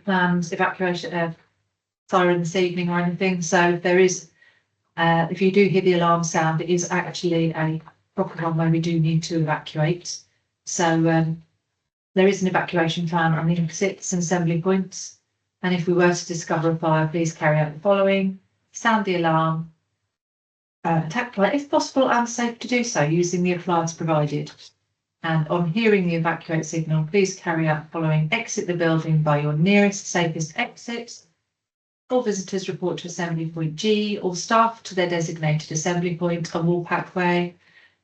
planned evacuation siren this evening or anything. So there is, if you do hear the alarm sound, it is actually a proper one where we do need to evacuate. So there is an evacuation plan on the exits and assembly points. And if we were to discover a fire, please carry out the following: sound the alarm, attack light if possible and safe to do so using the appliance provided. And on hearing the evacuate signal, please carry out the following: exit the building by your nearest safest exit. All visitors report to assembly point G, all staff to their designated assembly point on Woolpack Way,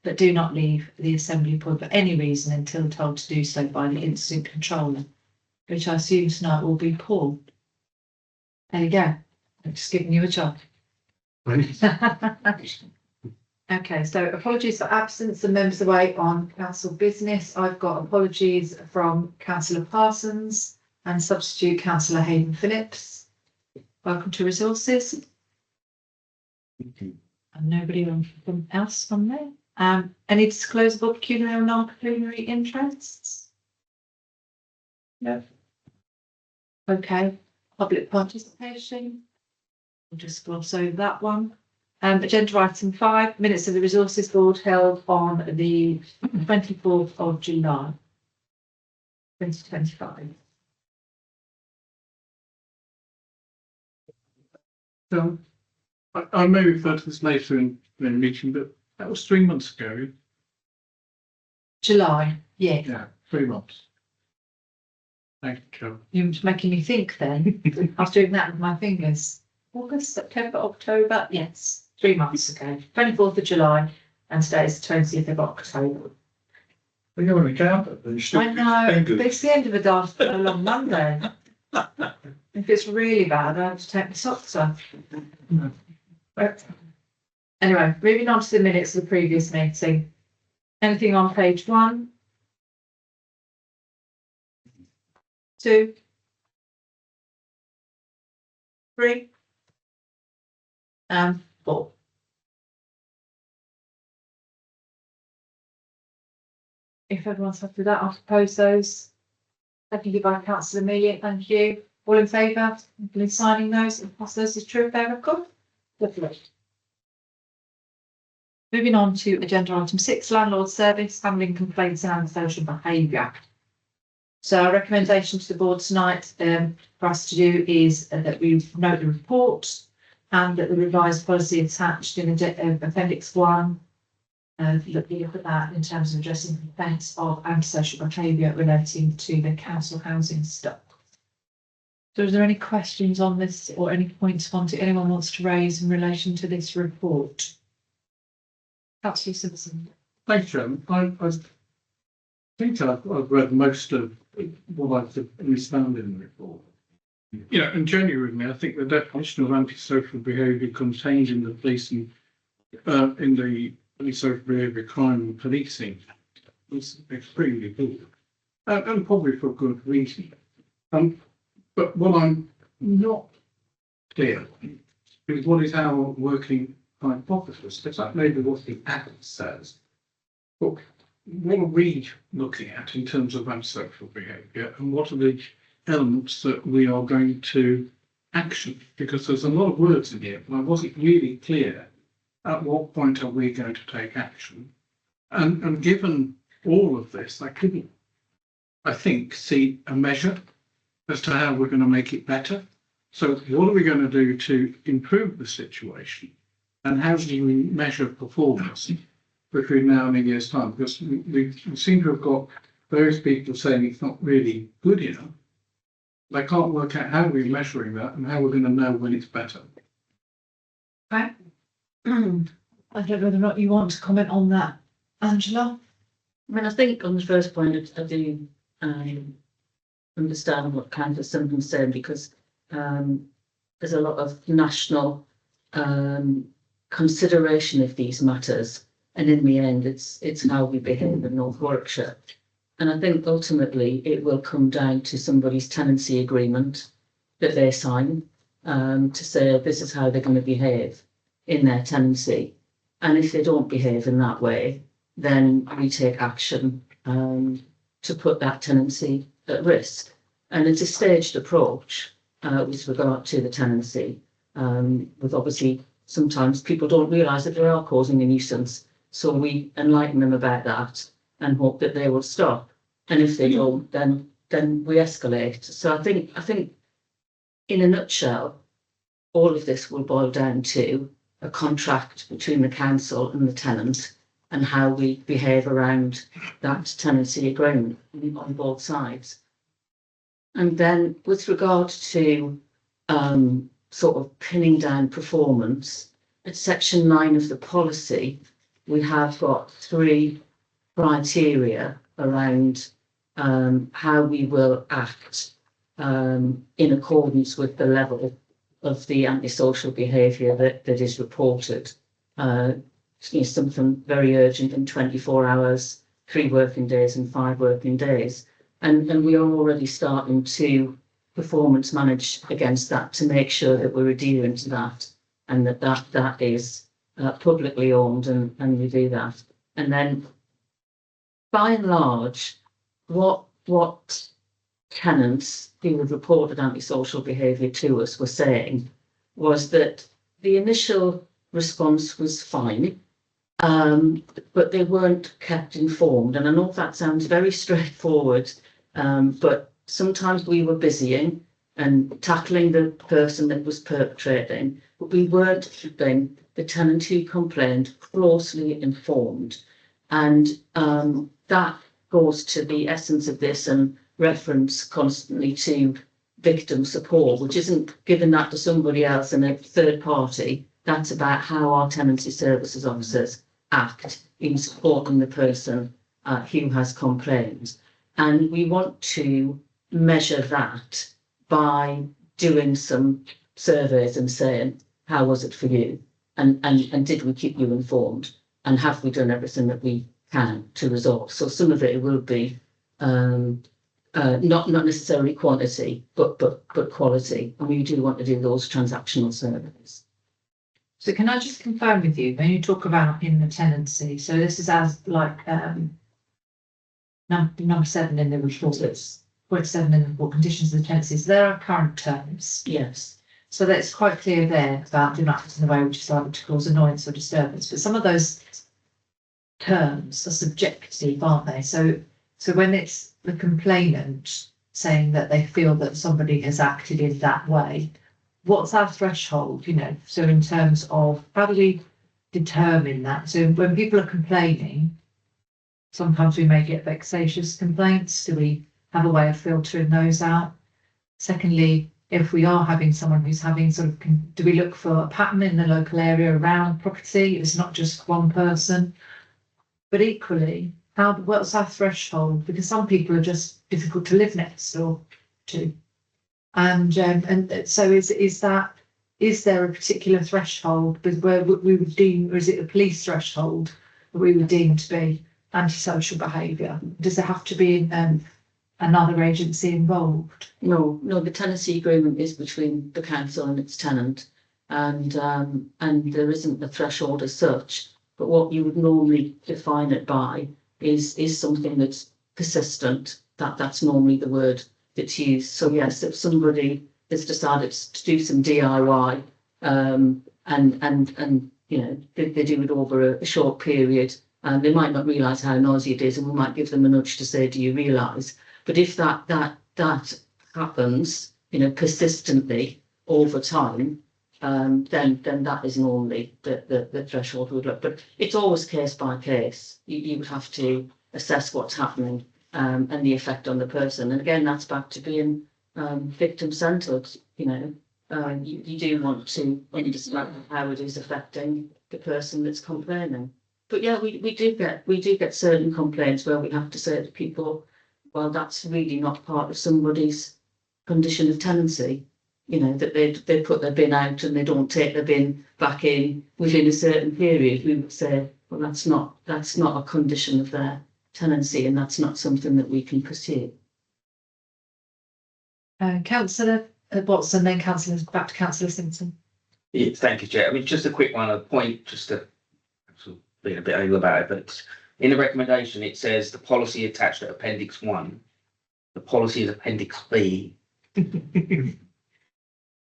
but do not leave the assembly point for any reason until told to do so by the incident controller, which I assume tonight will be Paul. There you go. I'm just giving you a job. Okay, so apologies for absence and members away on council business. I've got apologies from Councillor Parsons and substitute Councillor Hayden Phillips. Welcome to Resources. Thank you. And nobody else from there. Any disclosable pecuniary or non-pecuniary interests? No. Okay. Public participation. We'll just gloss over that one. Agenda item 5, minutes of the Resources Board held on the 24th of July, 2025. So I may refer to this later in the meeting, but that was 3 months ago. July, yeah. Yeah, 3 months. Thank you. You're making me think then. I was doing that with my fingers. August, September, October, yes, 3 months ago. 24th of July, and today is the 20th of October. Well, you're an accountant, then you should. I know, but it's the end of a long Monday. If it's really bad, I have to take my socks off. No. But anyway, moving on to the minutes of the previous meeting. Anything on page 1? 2? 3? 4. If everyone's happy with that, I'll propose those. Seconded by Councillor Amelia, thank you. All in favour? Please signing those and pass those as true of their record. Lovely. Moving on to agenda item 6, landlord service, handling complaints and antisocial behaviour. So our recommendation to the board tonight for us to do is that we note the report and that the revised policy attached in Appendix 1, that we look at that in terms of addressing complaints of antisocial behaviour relating to the council housing stock. So is there any questions on this or any points anyone wants to raise in relation to this report? Councillor Simpson. Thanks, Chairman. I think I've read most of what I've found in the report. Yeah, and genuinely, I think the definition of antisocial behaviour contained in the policing, in the antisocial behaviour crime and policing, is extremely good, and probably for good reason. But what I'm not clear is what is our working hypothesis. Because that may be what the Act says. But what are we looking at in terms of antisocial behaviour, and what are the elements that we are going to action? Because there's a lot of words in here, and I wasn't really clear at what point are we going to take action. And given all of this, I couldn't, I think, see a measure as to how we're going to make it better. So what are we going to do to improve the situation, and how do we measure performance between now and a year's time? Because we seem to have got various people saying it's not really good enough. They can't work out how we're measuring that and how we're going to know when it's better. Okay. I don't know whether or not you want to comment on that, Angela. I mean, I think on the first point, I do understand what Councillor Simpson said, because there's a lot of national consideration of these matters, and in the end, it's how we behave in North Warwickshire. And I think ultimately it will come down to somebody's tenancy agreement that they sign to say this is how they're going to behave in their tenancy. And if they don't behave in that way, then we take action to put that tenancy at risk. And it's a staged approach with regard to the tenancy. With obviously sometimes people don't realise that they are causing a nuisance, so we enlighten them about that and hope that they will stop. And if they don't, then we escalate. So I think in a nutshell, all of this will boil down to a contract between the council and the tenant and how we behave around that tenancy agreement on both sides. And then with regard to sort of pinning down performance, at section 9 of the policy, we have got 3 criteria around how we will act in accordance with the level of the antisocial behaviour that is reported. Something very urgent in 24 hours, 3 working days and 5 working days. And we are already starting to performance manage against that to make sure that we're adhering to that and that is publicly owned and we do that. And then by and large, what tenants who had reported antisocial behaviour to us were saying was that the initial response was fine, but they weren't kept informed. And I know that sounds very straightforward, but sometimes we were busying and tackling the person that was perpetrating, but we weren't keeping the tenant who complained closely informed. And that goes to the essence of this and reference constantly to victim support, which isn't giving that to somebody else in a third party. That's about how our tenancy services officers act in supporting the person who has complained. And we want to measure that by doing some surveys and saying, how was it for you? And did we keep you informed? And have we done everything that we can to resolve? So some of it will be not necessarily quantity, but quality. And we do want to do those transactional surveys. So can I just confirm with you, when you talk about in the tenancy, so this is as like number 7 in the report, Yes. point 7 in the report, conditions of the tenancy. So there are current terms. Yes. So that's quite clear there about do not act in a way which is likely to cause annoyance or disturbance. But some of those terms are subjective, aren't they? So when it's the complainant saying that they feel that somebody has acted in that way, what's our threshold, so in terms of how do we determine that? So when people are complaining, sometimes we may get vexatious complaints. Do we have a way of filtering those out? Secondly, if we are having someone who's having do we look for a pattern in the local area around property? It's not just one person. But equally, what's our threshold? Because some people are just difficult to live next door to. And so is there a particular threshold where we would deem, or is it a police threshold that we would deem to be antisocial behaviour? Does there have to be another agency involved? No, the tenancy agreement is between the council and its tenant, and there isn't a threshold as such. But what you would normally define it by is something that's persistent. That's normally the word that's used. So yes, if somebody has decided to do some DIY, and they do it over a short period, and they might not realise how noisy it is, and we might give them a nudge to say, do you realise? But if that happens, persistently over time, then that is normally the threshold we would look. But it's always case by case. You would have to assess what's happening and the effect on the person. And again, that's back to being victim centred. You do want to understand how it is affecting the person that's complaining. But yeah, we do get certain complaints where we have to say to people, well, that's really not part of somebody's condition of tenancy. That they put their bin out and they don't take their bin back in within a certain period. We would say, well, that's not a condition of their tenancy, and that's not something that we can pursue. Councillor Watson, then back to Councillor Simpson. Yeah, thank you, Chair. I mean, just a quick one, a point, just to sort of be a bit anal about it, but in the recommendation, it says the policy attached to Appendix 1 the policy is Appendix B.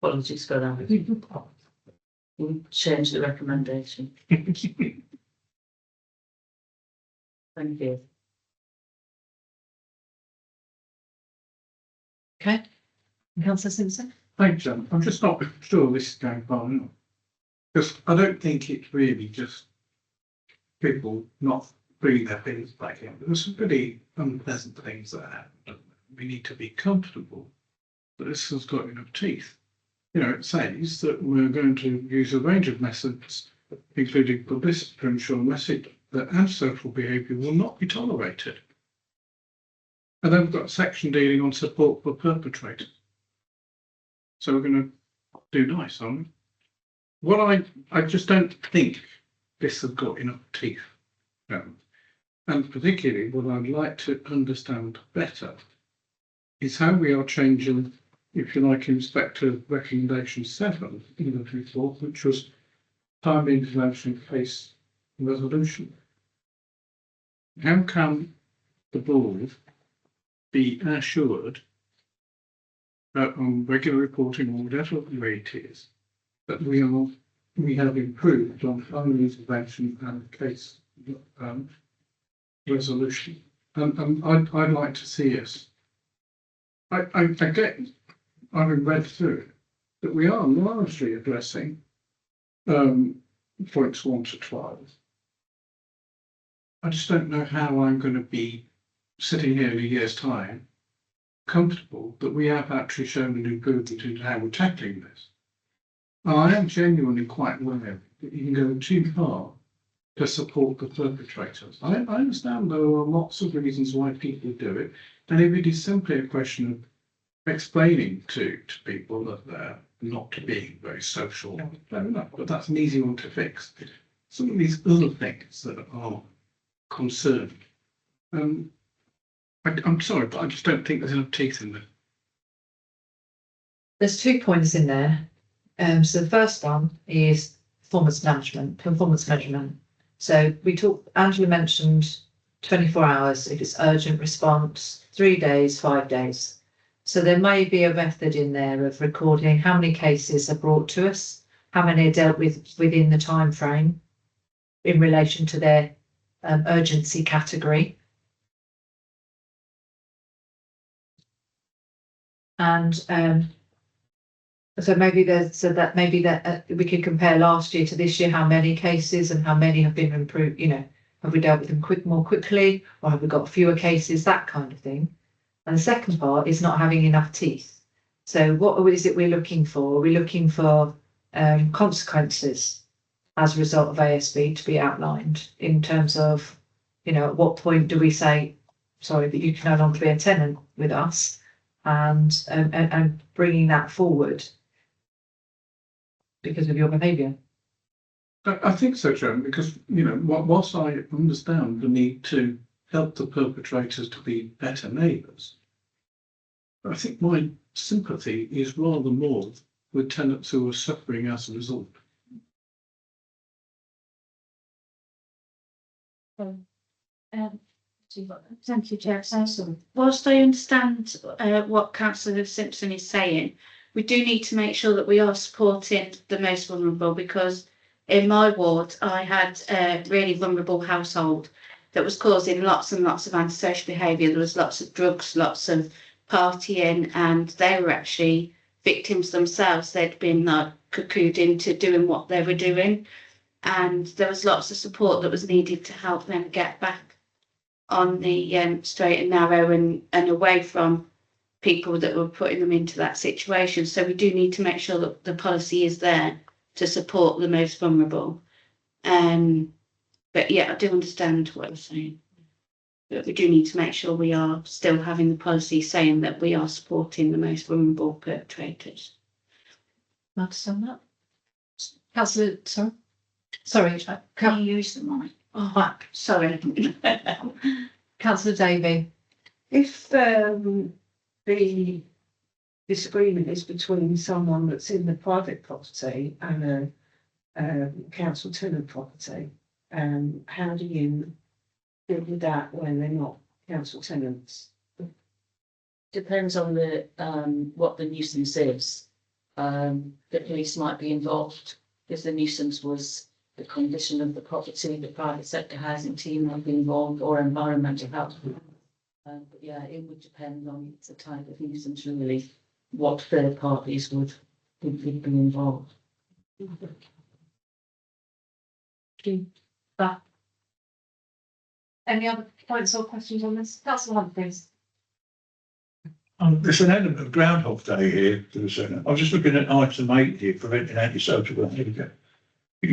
Apologies for that. We'll change the recommendation. Thank you. Okay. Councillor Simpson? Thanks, John. I'm just not sure this is going far enough. Because I don't think it's really just people not bringing their things back in. There's some pretty unpleasant things that happen. We need to be comfortable that this has got enough teeth. You know, it says that we're going to use a range of methods, including publicity, to ensure a message that antisocial behaviour will not be tolerated. And then we've got a section dealing on support for perpetrators. So we're going to do nice, aren't we? What I just don't think this has got enough teeth. And particularly what I'd like to understand better is how we are changing, if you like, Inspector Recommendation 7 in the report, which was timely intervention case resolution. How can the board be assured that on regular reporting or whatever way it is, that we have improved on timely intervention and case resolution? And I'd like to see us. I get, having read through it, that we are largely addressing points 1 to 12. I just don't know how I'm going to be sitting here in a year's time comfortable that we have actually shown an improvement in how we're tackling this. And I am genuinely quite aware that you can go too far to support the perpetrators. I understand there are lots of reasons why people do it, and if it is simply a question of explaining to people that they're not being very social, fair enough, but that's an easy one to fix. Some of these other things that are concerned, I'm sorry, but I just don't think there's enough teeth in there. There's 2 points in there. So the first one is performance measurement. So Angela mentioned 24 hours if it's urgent response, 3 days, 5 days. So there may be a method in there of recording how many cases are brought to us, how many are dealt with within the time frame in relation to their urgency category. And so maybe we could compare last year to this year, how many cases and how many have been improved, you know, have we dealt with them more quickly, or have we got fewer cases, that kind of thing. And the second part is not having enough teeth. So what is it we're looking for? We're looking for consequences as a result of ASB to be outlined in terms of, you know, at what point do we say, sorry, that you can no longer be a tenant with us, and bringing that forward because of your behaviour. I think so, Joan, because, you know, whilst I understand the need to help the perpetrators to be better neighbours, I think my sympathy is rather more with tenants who are suffering as a result. Thank you, Chair. So, whilst I understand what Councillor Simpson is saying, we do need to make sure that we are supporting the most vulnerable, because in my ward I had a really vulnerable household that was causing lots and lots of antisocial behaviour. There was lots of drugs, lots of partying, and they were actually victims themselves. They'd been cocooned into doing what they were doing, and there was lots of support that was needed to help them get back on the straight and narrow and away from people that were putting them into that situation. So we do need to make sure that the policy is there to support the most vulnerable. But yeah, I do understand what you're saying. But we do need to make sure we are still having the policy saying that we are supporting the most vulnerable perpetrators. Understand that? Councillor, sorry, Can you use the mic? Oh, sorry. Councillor Davey. If the disagreement is between someone that's in the private property and a council tenant property, how do you deal with that when they're not council tenants? depends on the, what the nuisance is. The police might be involved if the nuisance was the condition of the property, the private sector housing team might be involved, or environmental health. But yeah, it would depend on the type of nuisance really, what third parties would be involved. Any other points or questions on this? Councillor Hunt, please. There's an element of Groundhog Day here to the Senate. I was just looking at item 8 here, preventing antisocial behaviour.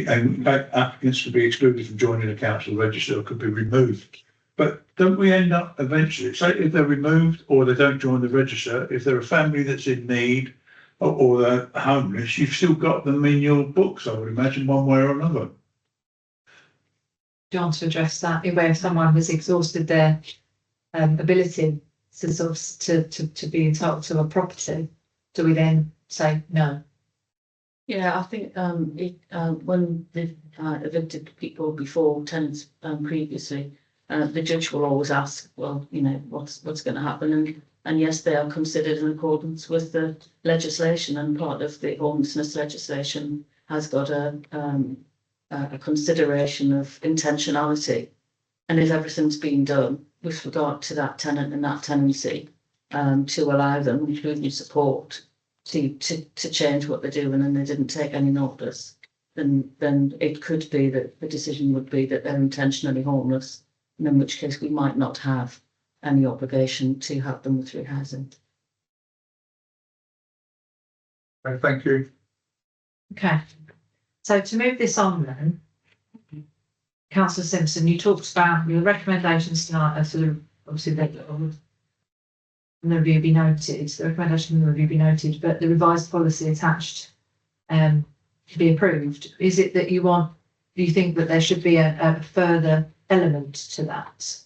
Applicants could be excluded from joining the council register or could be removed. But don't we end up eventually, say if they're removed or they don't join the register, if they're a family that's in need or they're homeless, you've still got them in your books, I would imagine, one way or another. Do you want to address that, where someone has exhausted their ability to sort of to be entitled to a property? Do we then say no? Yeah, I think when they've evicted people before, tenants previously, the judge will always ask, well, you know, what's going to happen, and yes, they are considered in accordance with the legislation, and part of the homelessness legislation has got a consideration of intentionality, and if everything's been done with regard to that tenant and that tenancy, to allow them, including support, to change what they're doing, and they didn't take any notice, then it could be that the decision would be that they're intentionally homeless, and in which case we might not have any obligation to have them with rehousing. Okay, thank you. Okay. So to move this on then, Councillor Simpson, you talked about your recommendations tonight are sort of obviously the review be noted, the recommendation of the review be noted, but the revised policy attached to be approved. Is it that do you think that there should be a further element to that?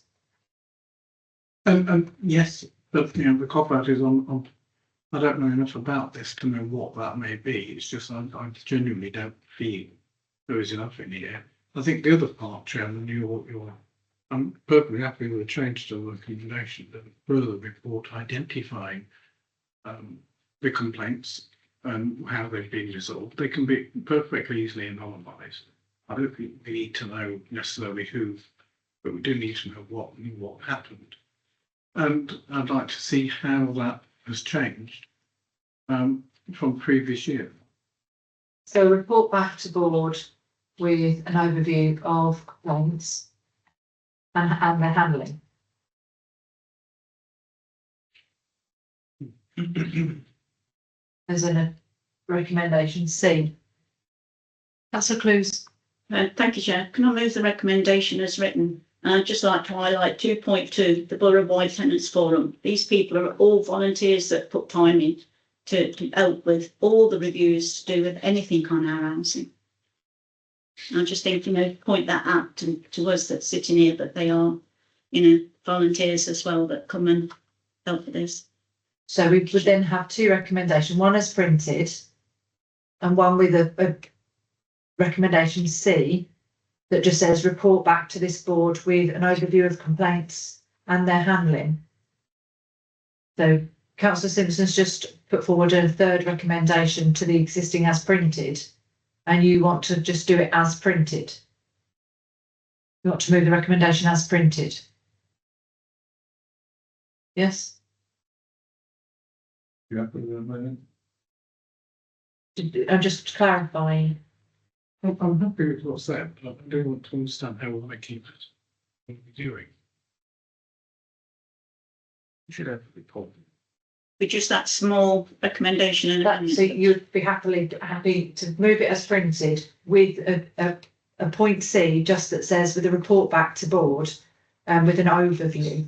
Yes, but you know, the cop out is on. I don't know enough about this to know what that may be. It's just I genuinely don't feel there is enough in here. I think the other part, Chairman, I'm perfectly happy with the change to the recommendation, the further report identifying the complaints and how they've been resolved. They can be perfectly easily anonymised. I don't think we need to know necessarily who, but we do need to know what happened. And I'd like to see how that has changed from previous year. So report back to board with an overview of complaints and their handling. As a recommendation C. Councillor Clues. Thank you, Chair. Can I move the recommendation as written? And I'd just like to highlight 2.2, the Borough-wide Tenants Forum. These people are all volunteers that put time in to help with all the reviews to do with anything on our housing. I just think, you know, point that out to us that's sitting here, that they are, you know, volunteers as well that come and help with this. So we would then have two recommendations, one as printed and one with a recommendation C that just says report back to this board with an overview of complaints and their handling. So Councillor Simpson's just put forward a third recommendation to the existing as printed, and you want to just do it as printed. You want to move the recommendation as printed? Yes? You happy with that, Megan? I'm just clarifying. I'm happy with what's there, but I do want to understand how we're making it. What we're doing. You should have a report. With just that small recommendation and That, so you'd be happy to move it as printed with a point C just that says with a report back to board with an overview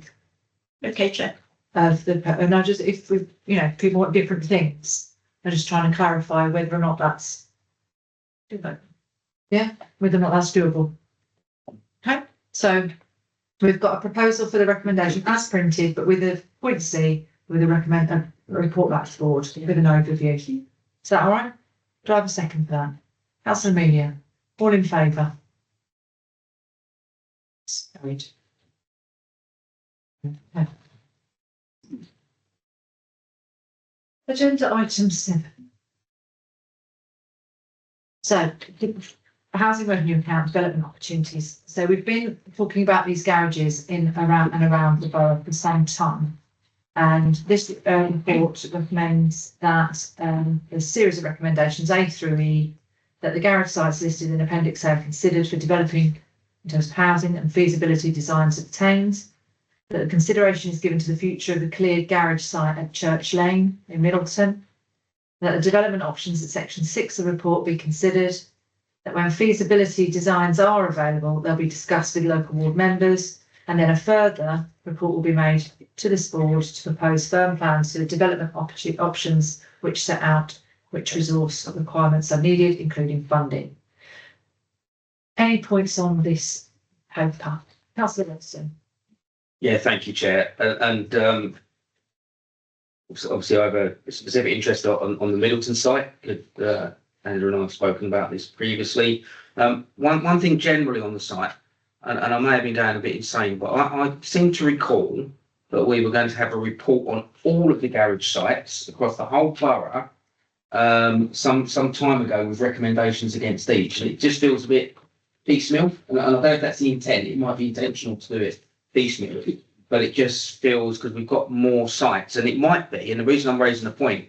okay, Chair. of the, and I just, if we, you know, people want different things, I'm just trying to clarify whether or not that's doable. Yeah, whether or not that's doable. Okay, so we've got a proposal for the recommendation as printed, but with a point C with a report back to board with an overview. Is that all right? Do I have a second for that? Councillor Amelia, all in favour? Carried. Okay. Agenda item 7. So, housing revenue account development opportunities. So we've been talking about these garages in around and around the borough for some time. And this report recommends that there's a series of recommendations, A through E, that the garage sites listed in Appendix A are considered for developing in terms of housing and feasibility designs obtained, that the consideration is given to the future of the cleared garage site at Church Lane in Middleton, that the development options at section 6 of the report be considered, that when feasibility designs are available, they'll be discussed with local ward members, and then a further report will be made to this board to propose firm plans for the development options which set out which resource requirements are needed, including funding. Any points on this paper? Councillor Winston. Yeah, thank you, Chair. Obviously, I have a specific interest on the Middleton site. Andrew and I have spoken about this previously. One thing generally on the site, and I may have been going a bit insane, but I seem to recall that we were going to have a report on all of the garage sites across the whole borough some time ago with recommendations against each, and it just feels a bit piecemeal. And I don't know if that's the intent. It might be intentional to do it piecemeal, but it just feels because we've got more sites, and it might be. And the reason I'm raising the point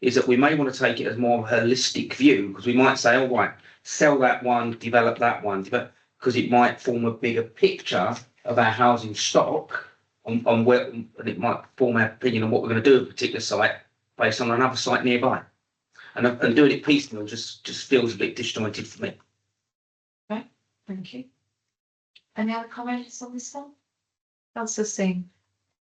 is that we may want to take it as more of a holistic view, because we might say, all right, sell that one, develop that one, because it might form a bigger picture of our housing stock on where, and it might form our opinion on what we're going to do with a particular site based on another site nearby. And doing it piecemeal just feels a bit disjointed for me. Okay, thank you. Any other comments on this one? Councillor Singh.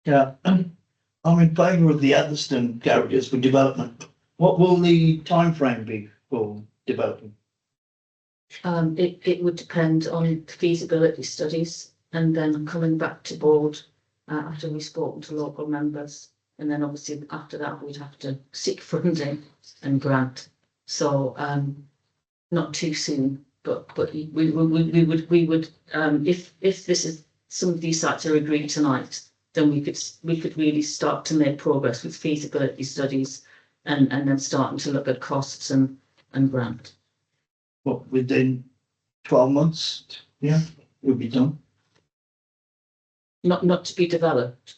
Yeah, I'm in favour of the Atherstone garages for development. What will the timeframe be for development? It would depend on feasibility studies and then coming back to board after we've spoken to local members. And then obviously after that, we'd have to seek funding and grant. So not too soon, but we would if this is some of these sites are agreed tonight, then we could really start to make progress with feasibility studies and then starting to look at costs and grant. What, within 12 months? Yeah, we'll be done. Not to be developed,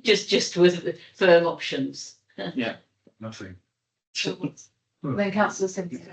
just with firm options. Nothing. Then councillor Simpson.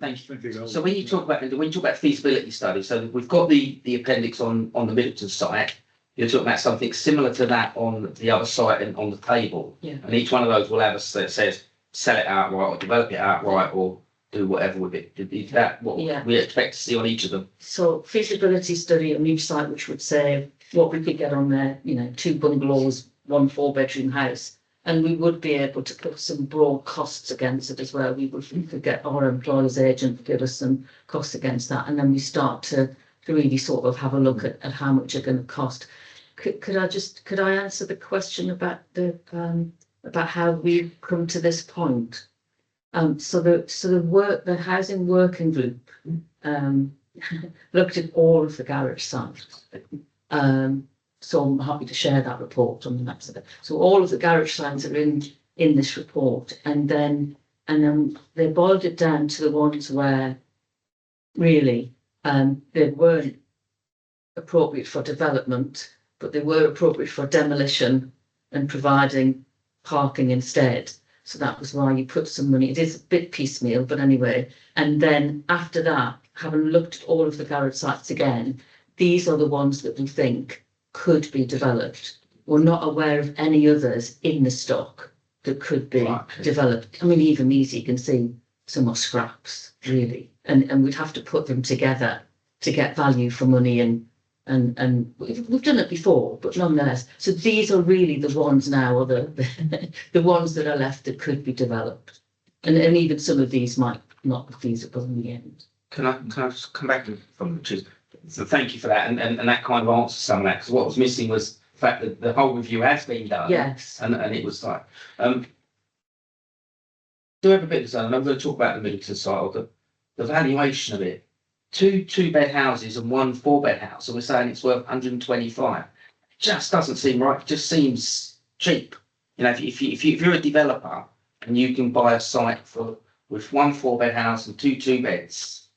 Thank you. So when you talk about feasibility study, so we've got the appendix on the Middleton site. You're talking about something similar to that on the other site and on the table. Yeah. And each one of those will have a that says sell it outright or develop it outright or do whatever with it. Is that what we expect to see on each of them? So feasibility study on each site, which would say what we could get on there, 2 bungalows, 1 4-bedroom house. And we would be able to put some broad costs against it as well. We could get our employer's agent to give us some costs against that. And then we start to really sort of have a look at how much it's going to cost. Could I answer the question about about how we come to this point? So the housing working group looked at all of the garage sites. So I'm happy to share that report on the maps of it. So all of the garage sites are in this report, and then they boiled it down to the ones where really they weren't appropriate for development, but they were appropriate for demolition and providing parking instead. So that was why you put some money. It is a bit piecemeal, but anyway. And then after that, having looked at all of the garage sites again, these are the ones that we think could be developed. We're not aware of any others in the stock that could be developed. I mean, even these you can see some are scraps, really. And we'd have to put them together to get value for money and we've done it before, but nonetheless. So these are really the ones now, or the ones that are left that could be developed. And even some of these might not be feasible in the end. Can I just come back from so thank you for that, and that kind of answers some of that, because what was missing was the fact that the whole review has been done. Yes. And it was like do have a bit of sun, and I'm going to talk about the Middleton site, or the valuation of it. 2 2-bed houses and 1 4-bed house, and we're saying it's worth 125. It just doesn't seem right. It just seems cheap. You know, if you're a developer and you can buy a site with 1 4-bed house and 2 2-beds,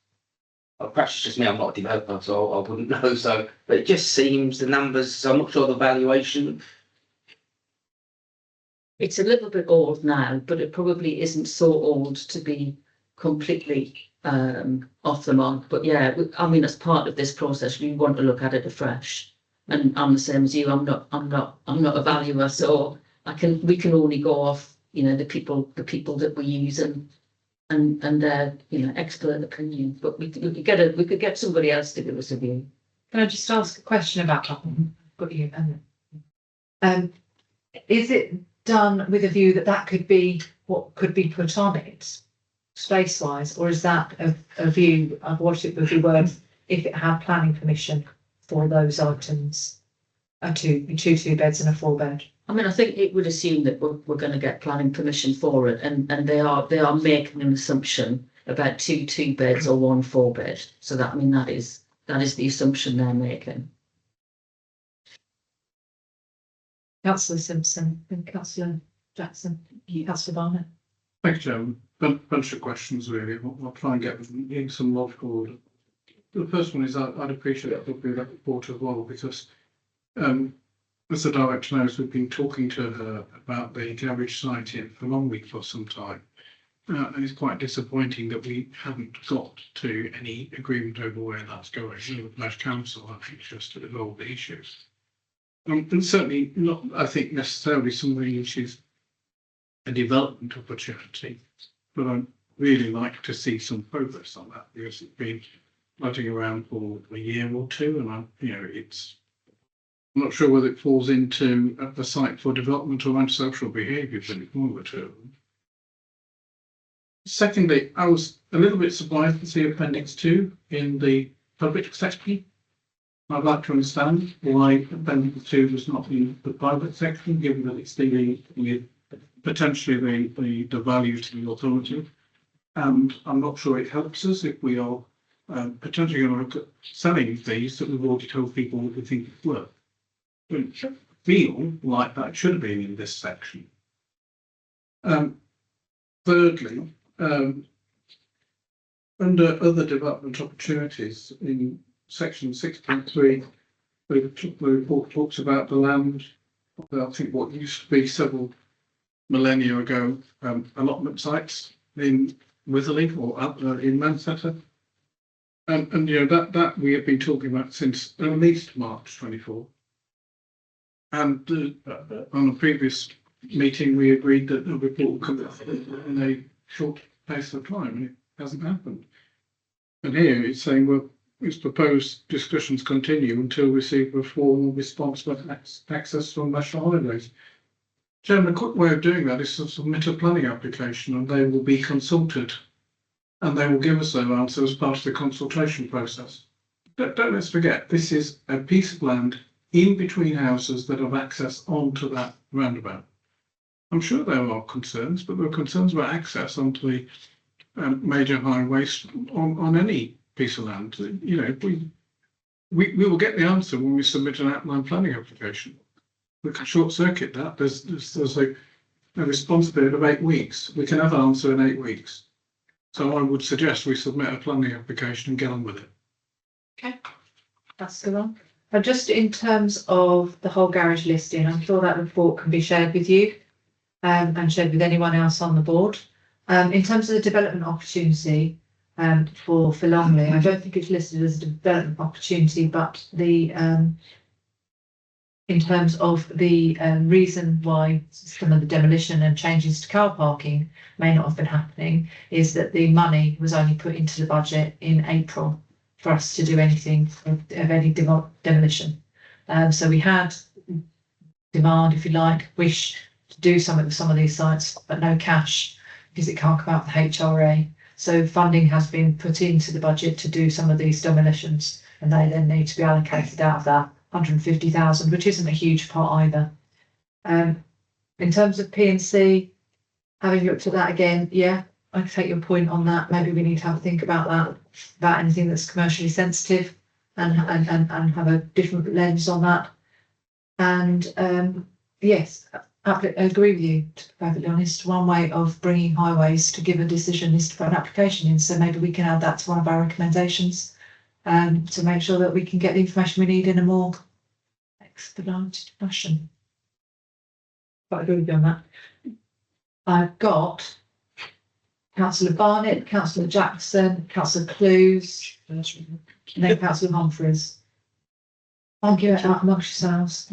well, perhaps it's just me, I'm not a developer, so I wouldn't know. So, but it just seems the numbers, so I'm not sure the valuation. It's a little bit old now, but it probably isn't so old to be completely off the mark. But yeah, I mean, as part of this process, we want to look at it afresh. And I'm the same as you. I'm not a valuer, so we can only go off, you know, the people that we use and their, you know, expert opinion. But we could get somebody else to give us a view. Can I just ask a question about that one? Got you. Is it done with a view that could be what could be put on it, space wise, or is that a view of what it would be worth if it had planning permission for those items? Two 2-beds and a 4-bed. I mean, I think it would assume that we're going to get planning permission for it, and they are making an assumption about 2 2-beds or 1 4-bed. So that, I mean, that is the assumption they're making. Councillor Simpson and Councillor Jackson, Councillor Barnett. Thanks, Chairman. Bunch of questions really. I'll try and get them in some logical order. The first one is I'd appreciate that report as well, because as the director knows, we've been talking to her about the garage site in Longweek for some time. And it's quite disappointing that we haven't got to any agreement over where that's going. With Lash Council, I think, just to resolve the issues. And certainly not, I think, necessarily something which is a development opportunity, but I'd really like to see some progress on that, because it's been floating around for a year or two, and I'm not sure whether it falls into the site for development or antisocial behaviour, but it's one of the two. Secondly, I was a little bit surprised to see Appendix 2 in the public section. I'd like to understand why Appendix 2 was not in the private section, given that it's dealing with potentially the value to the authority. And I'm not sure it helps us if we are potentially going to look at selling these that we've already told people what we think it's worth. It should feel like that should have been in this section. Thirdly, under other development opportunities in section 6.3, the report talks about the land, I think what used to be several millennia ago, allotment sites in Witherley or in Manchester. And you know, that we have been talking about since at least March 24. And on a previous meeting, we agreed that the report would come in a short space of time, and it hasn't happened. And here it's saying, well, it's proposed discussions continue until we receive a formal response for access from national holidays. Chairman, a quick way of doing that is to submit a planning application, and they will be consulted, and they will give us their answer as part of the consultation process. Don't let's forget, this is a piece of land in between houses that have access onto that roundabout. I'm sure there are concerns, but there are concerns about access onto the major highways on any piece of land. You know, we will get the answer when we submit an outline planning application. We can short circuit that. There's a response period of 8 weeks. We can have an answer in 8 weeks. So I would suggest we submit a planning application and get on with it. Okay, that's the one. And just in terms of the whole garage listing, I'm sure that report can be shared with you and shared with anyone else on the board. In terms of the development opportunity for Longley, I don't think it's listed as a development opportunity, but the in terms of the reason why some of the demolition and changes to car parking may not have been happening is that the money was only put into the budget in April for us to do anything of any demolition. So we had demand, if you like, wish to do something with some of these sites, but no cash because it can't come out of the HRA. So funding has been put into the budget to do some of these demolitions, and they then need to be allocated out of that 150,000, which isn't a huge pot either. In terms of P&C, having looked at that again, yeah, I take your point on that. Maybe we need to have a think about that, about anything that's commercially sensitive, and have a different lens on that. And yes, agree with you, to be perfectly honest. One way of bringing highways to give a decision is to put an application in, so maybe we can add that to one of our recommendations, to make sure that we can get the information we need in a more expedited fashion. But I agree with you on that. I've got Councillor Barnett, Councillor Jackson, Councillor Clues, and then Councillor Humphreys. Thank you, out amongst yourselves.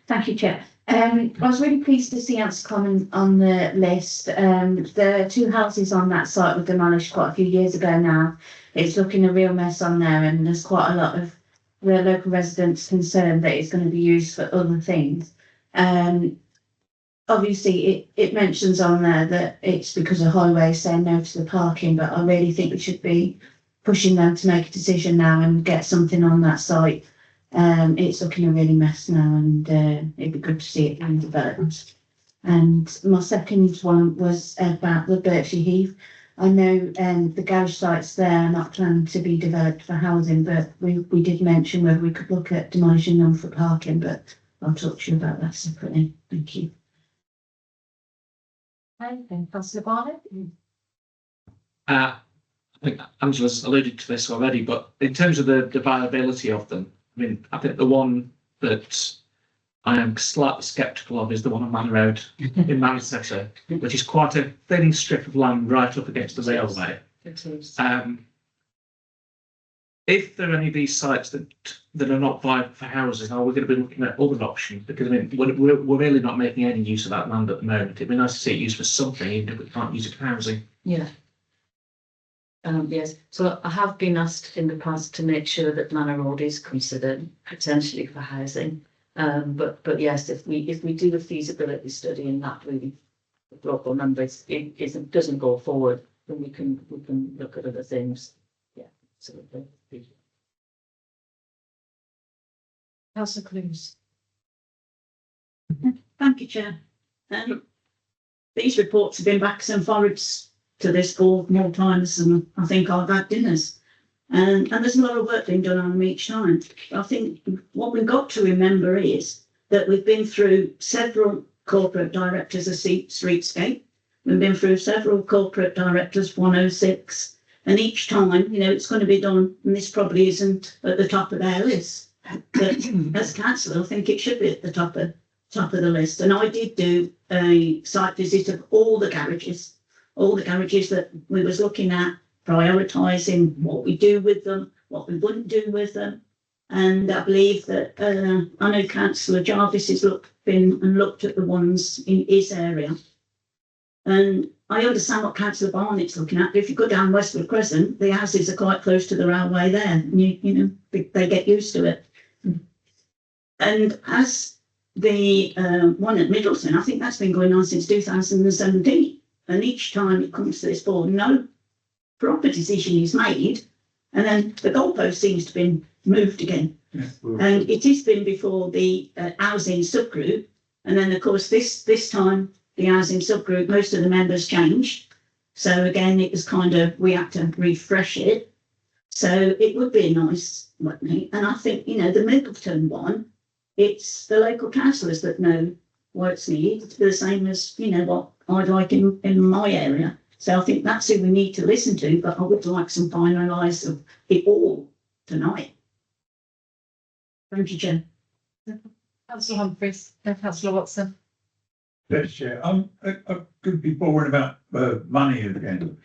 Thank you, Chair. I was really pleased to see Answer Common on the list. The two houses on that site were demolished quite a few years ago now. It's looking a real mess on there, and there's quite a lot of real local residents concerned that it's going to be used for other things. Obviously, it mentions on there that it's because of highways saying no to the parking, but I really think we should be pushing them to make a decision now and get something on that site. It's looking a really mess now, and it'd be good to see it being developed. And my second one was about the Birchley Heath. I know the garage sites there are not planned to be developed for housing, but we did mention whether we could look at demolishing them for parking, but I'll talk to you about that separately. Thank you. Okay, then Councillor Barnett. I think Angela's alluded to this already, but in terms of the viability of them, I mean, I think the one that I am slightly sceptical of is the one on Manor Road in Manchester, which is quite a thin strip of land right up against the railway. It is. If there are any of these sites that are not viable for housing, are we going to be looking at other options? Because I mean, we're really not making any use of that land at the moment. It'd be nice to see it used for something, even if we can't use it for housing. Yeah. Yes, so I have been asked in the past to make sure that Manor Road is considered potentially for housing. But yes, if we do a feasibility study and that really the local numbers it doesn't go forward, then we can look at other things. Yeah, absolutely. Councillor Clues. Thank you, Chair. These reports have been backwards and forwards to this board more times than I think I've had dinners. And there's a lot of work being done on them each time. I think what we've got to remember is that we've been through several corporate directors of Streetscape. We've been through several corporate directors, 106, and each time, you know, it's going to be done, and this probably isn't at the top of their list. But as councillor, I think it should be at the top of the list. And I did do a site visit of all the garages that we was looking at, prioritising what we do with them, what we wouldn't do with them. And I believe that I know Councillor Jarvis has looked at the ones in his area. And I understand what Councillor Barnett's looking at, but if you go down Westwood Crescent, the houses are quite close to the railway there, and you know, they get used to it. And as the one at Middleton, I think that's been going on since 2017. And each time it comes to this board, no proper decision is made, and then the goalpost seems to have been moved again. Yeah, and it has been before the housing subgroup, and then of course this time the housing subgroup, most of the members changed. So again, it was kind of, we had to refresh it. So it would be nice, wouldn't it? And I think, you know, the Middleton one, it's the local councillors that know what it's needed. It's the same as, you know, what I'd like in my area. So I think that's who we need to listen to, but I would like some finalise of it all tonight. Thank you, Jen. Councillor Humphreys, then Councillor Watson. Yes, Chair. I'm going to be boring about money again.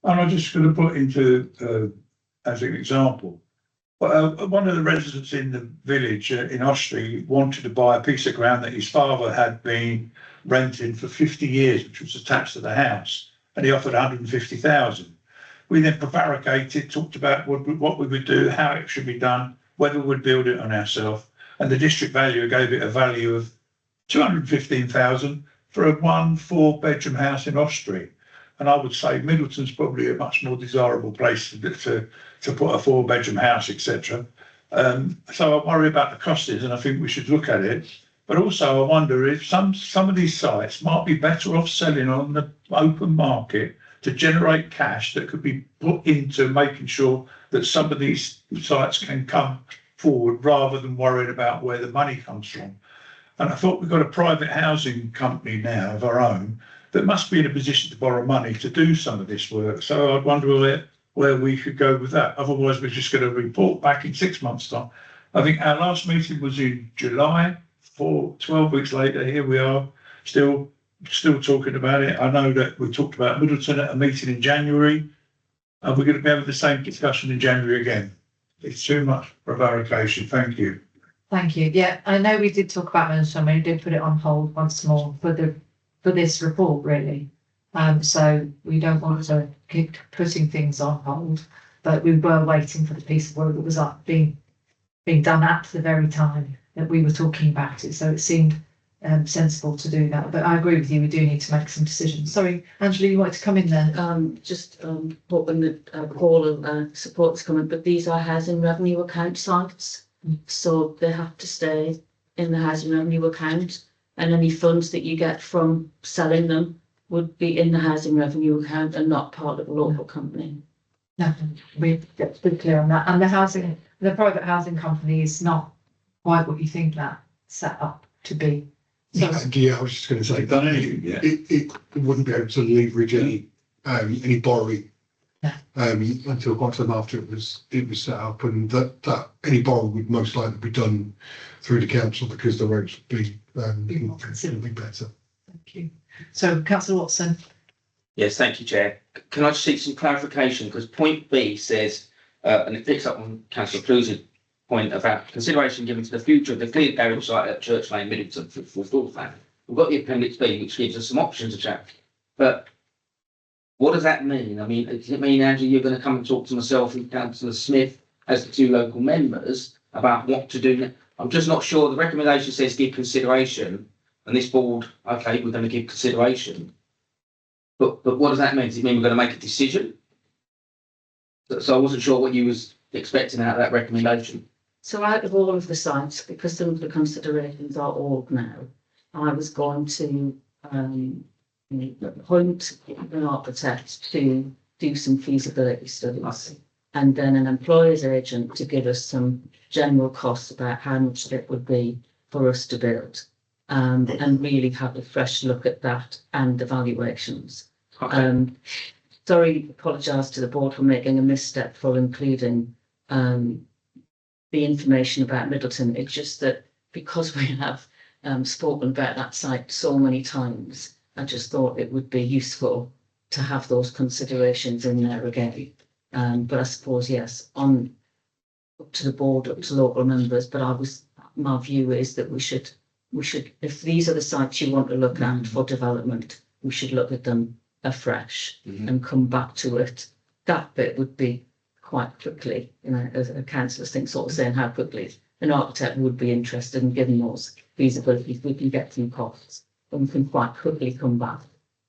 And I'm just going to put into, as an example, one of the residents in the village in Ostrey wanted to buy a piece of ground that his father had been renting for 50 years, which was attached to the house, and he offered 150,000. We then prevaricated, talked about what we would do, how it should be done, whether we would build it on ourselves, and the district valuer gave it a value of 215,000 for a 4-bedroom house in Ostrey. And I would say Middleton's probably a much more desirable place to put a 4-bedroom house, etc. So I worry about the costings, and I think we should look at it. But also I wonder if some of these sites might be better off selling on the open market to generate cash that could be put into making sure that some of these sites can come forward rather than worrying about where the money comes from. And I thought we've got a private housing company now of our own that must be in a position to borrow money to do some of this work. So I wonder where we should go with that. Otherwise, we're just going to report back in 6 months' time. I think our last meeting was in July. 12 weeks later, here we are, still talking about it. I know that we talked about Middleton at a meeting in January, and we're going to be having the same discussion in January again. It's too much prevarication. Thank you. Thank you. Yeah, I know we did talk about Middleton, we did put it on hold once more for this report, really. So we don't want to keep putting things on hold, but we were waiting for the piece of work that was being done at the very time that we were talking about it. So it seemed sensible to do that. But I agree with you, we do need to make some decisions. Sorry, Angela, you wanted to come in there? Just hoping that Paul supports coming, but these are housing revenue account sites. So they have to stay in the housing revenue account, and any funds that you get from selling them would be in the housing revenue account and not part of a local company. No, we're pretty clear on that. And the private housing company is not quite what you think that set up to be. So, Yeah, I was just going to say that it wouldn't be able to leverage any borrowing until quite some after it was set up, and that any borrowing would most likely be done through the council because the rates would be more considerably better. thank you. So, Councillor Watson. Yes, thank you, Chair. Can I just seek some clarification? Because point B says, and it picks up on Councillor Cluse's point about consideration given to the future of the cleared garage site at Church Lane, Middleton for floor plan. We've got the Appendix B, which gives us some options to chat. But what does that mean? I mean, does it mean, Andrew, you're going to come and talk to myself and Councillor Smith as the two local members about what to do? I'm just not sure. The recommendation says give consideration, and this board, okay, we're going to give consideration. But what does that mean? Does it mean we're going to make a decision? So I wasn't sure what you was expecting out of that recommendation. So out of all of the sites, because some of the considerations are old now, I was going to appoint an architect to do some feasibility studies, and then an employer's agent to give us some general costs about how much it would be for us to build, and really have a fresh look at that and the valuations. Okay. Sorry, apologise to the board for making a misstep for including the information about Middleton. It's just that because we have spoken about that site so many times, I just thought it would be useful to have those considerations in there again. But I suppose, yes, up to the board, up to local members, but my view is that we should, if these are the sites you want to look at for development, we should look at them afresh and come back to it. That bit would be quite quickly, as a councillor think, sort of saying how quickly an architect would be interested in giving those feasibilities. We can get some costs, and we can quite quickly come back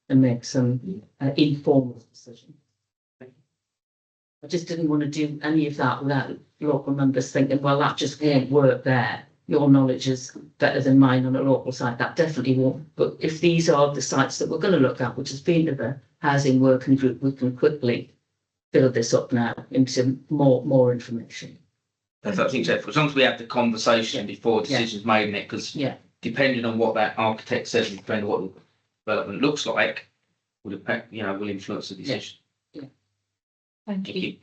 and make some informed decisions. I just didn't want to do any of that without local members thinking, well, that just won't work there. Your knowledge is better than mine on a local site. That definitely won't. But if these are the sites that we're going to look at, which has been to the housing working group, we can quickly build this up now into more information. I think so. As long as we have the conversation before decisions made in it, because depending on what that architect says and depending on what the development looks like, will influence the decision. Thank you.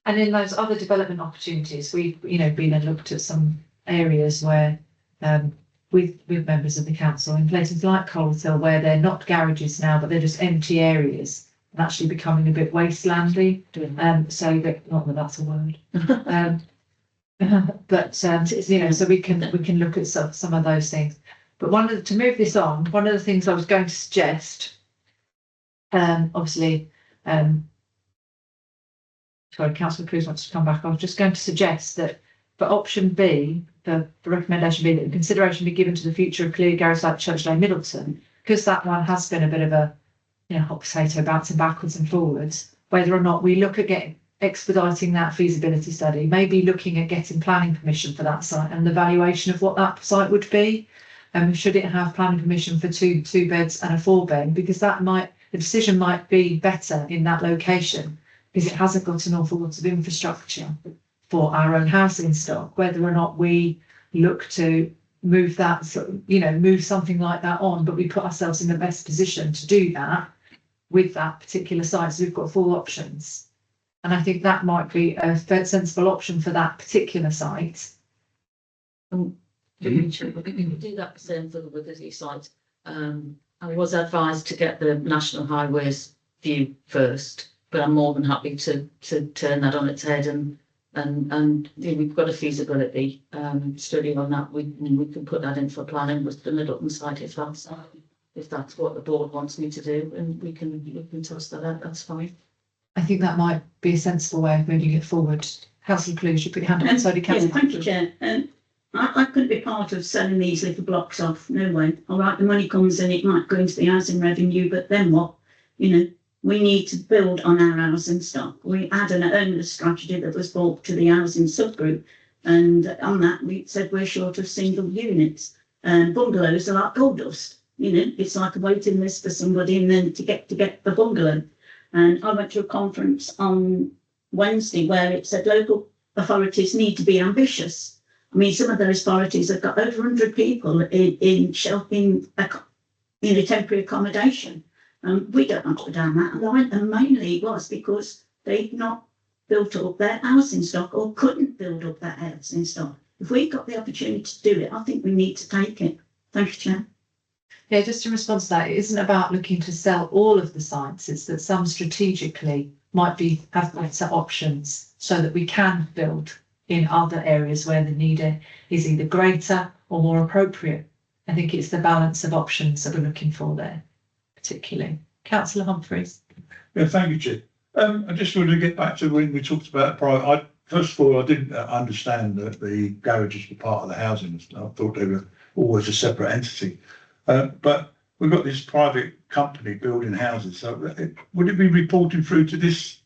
And in those other development opportunities, we've been and looked at some areas where with members of the council in places like Coleshill, where they're not garages now, but they're just empty areas and actually becoming a bit wastelandy. So that, not that that's a word. But so we can look at some of those things. But to move this on, one of the things I was going to suggest, obviously, sorry, Councillor Cruz wants to come back. I was just going to suggest that for option B, the recommendation B, that the consideration be given to the future of cleared garage site Church Lane, Middleton, because that one has been a bit of a hot potato bouncing backwards and forwards, whether or not we look at expediting that feasibility study, maybe looking at getting planning permission for that site and the valuation of what that site would be. Should it have planning permission for two beds and a 4-bed? Because the decision might be better in that location because it hasn't got an awful lot of infrastructure for our own housing stock. Whether or not we look to move that, move something like that on, but we put ourselves in the best position to do that with that particular site. So we've got 4 options. And I think that might be a sensible option for that particular site. Do that the same for the Withersley site. I was advised to get the National Highways view first, but I'm more than happy to turn that on its head and we've got a feasibility study on that. We can put that in for planning with the Middleton site if that's what the board wants me to do, and we can toss that out. That's fine. I think that might be a sensible way of moving it forward. Councillor Clues, you put your hand up. Sorry, Councillor. Thank you, Chair. I couldn't be part of selling these little blocks off. No way. All right, the money comes in, it might go into the housing revenue, but then what? We need to build on our housing stock. We had an onerous strategy that was brought to the housing subgroup, and on that we said we're short of single units. And bungalows are like gold dust. It's like a waiting list for somebody, and then to get the bungalow. And I went to a conference on Wednesday where it said local authorities need to be ambitious. I mean, some of those authorities have got over 100 people in temporary accommodation. We don't want to go down that line, and mainly it was because they'd not built up their housing stock or couldn't build up their housing stock. If we got the opportunity to do it, I think we need to take it. Thank you, Chair. Yeah, just in response to that, it isn't about looking to sell all of the sites, it's that some strategically might have better options so that we can build in other areas where the need is either greater or more appropriate. I think it's the balance of options that we're looking for there, particularly. Councillor Humphreys. Yeah, thank you, Chair. I just wanted to get back to when we talked about private. First of all, I didn't understand that the garages were part of the housing. I thought they were always a separate entity. But we've got this private company building houses. So would it be reporting through to this,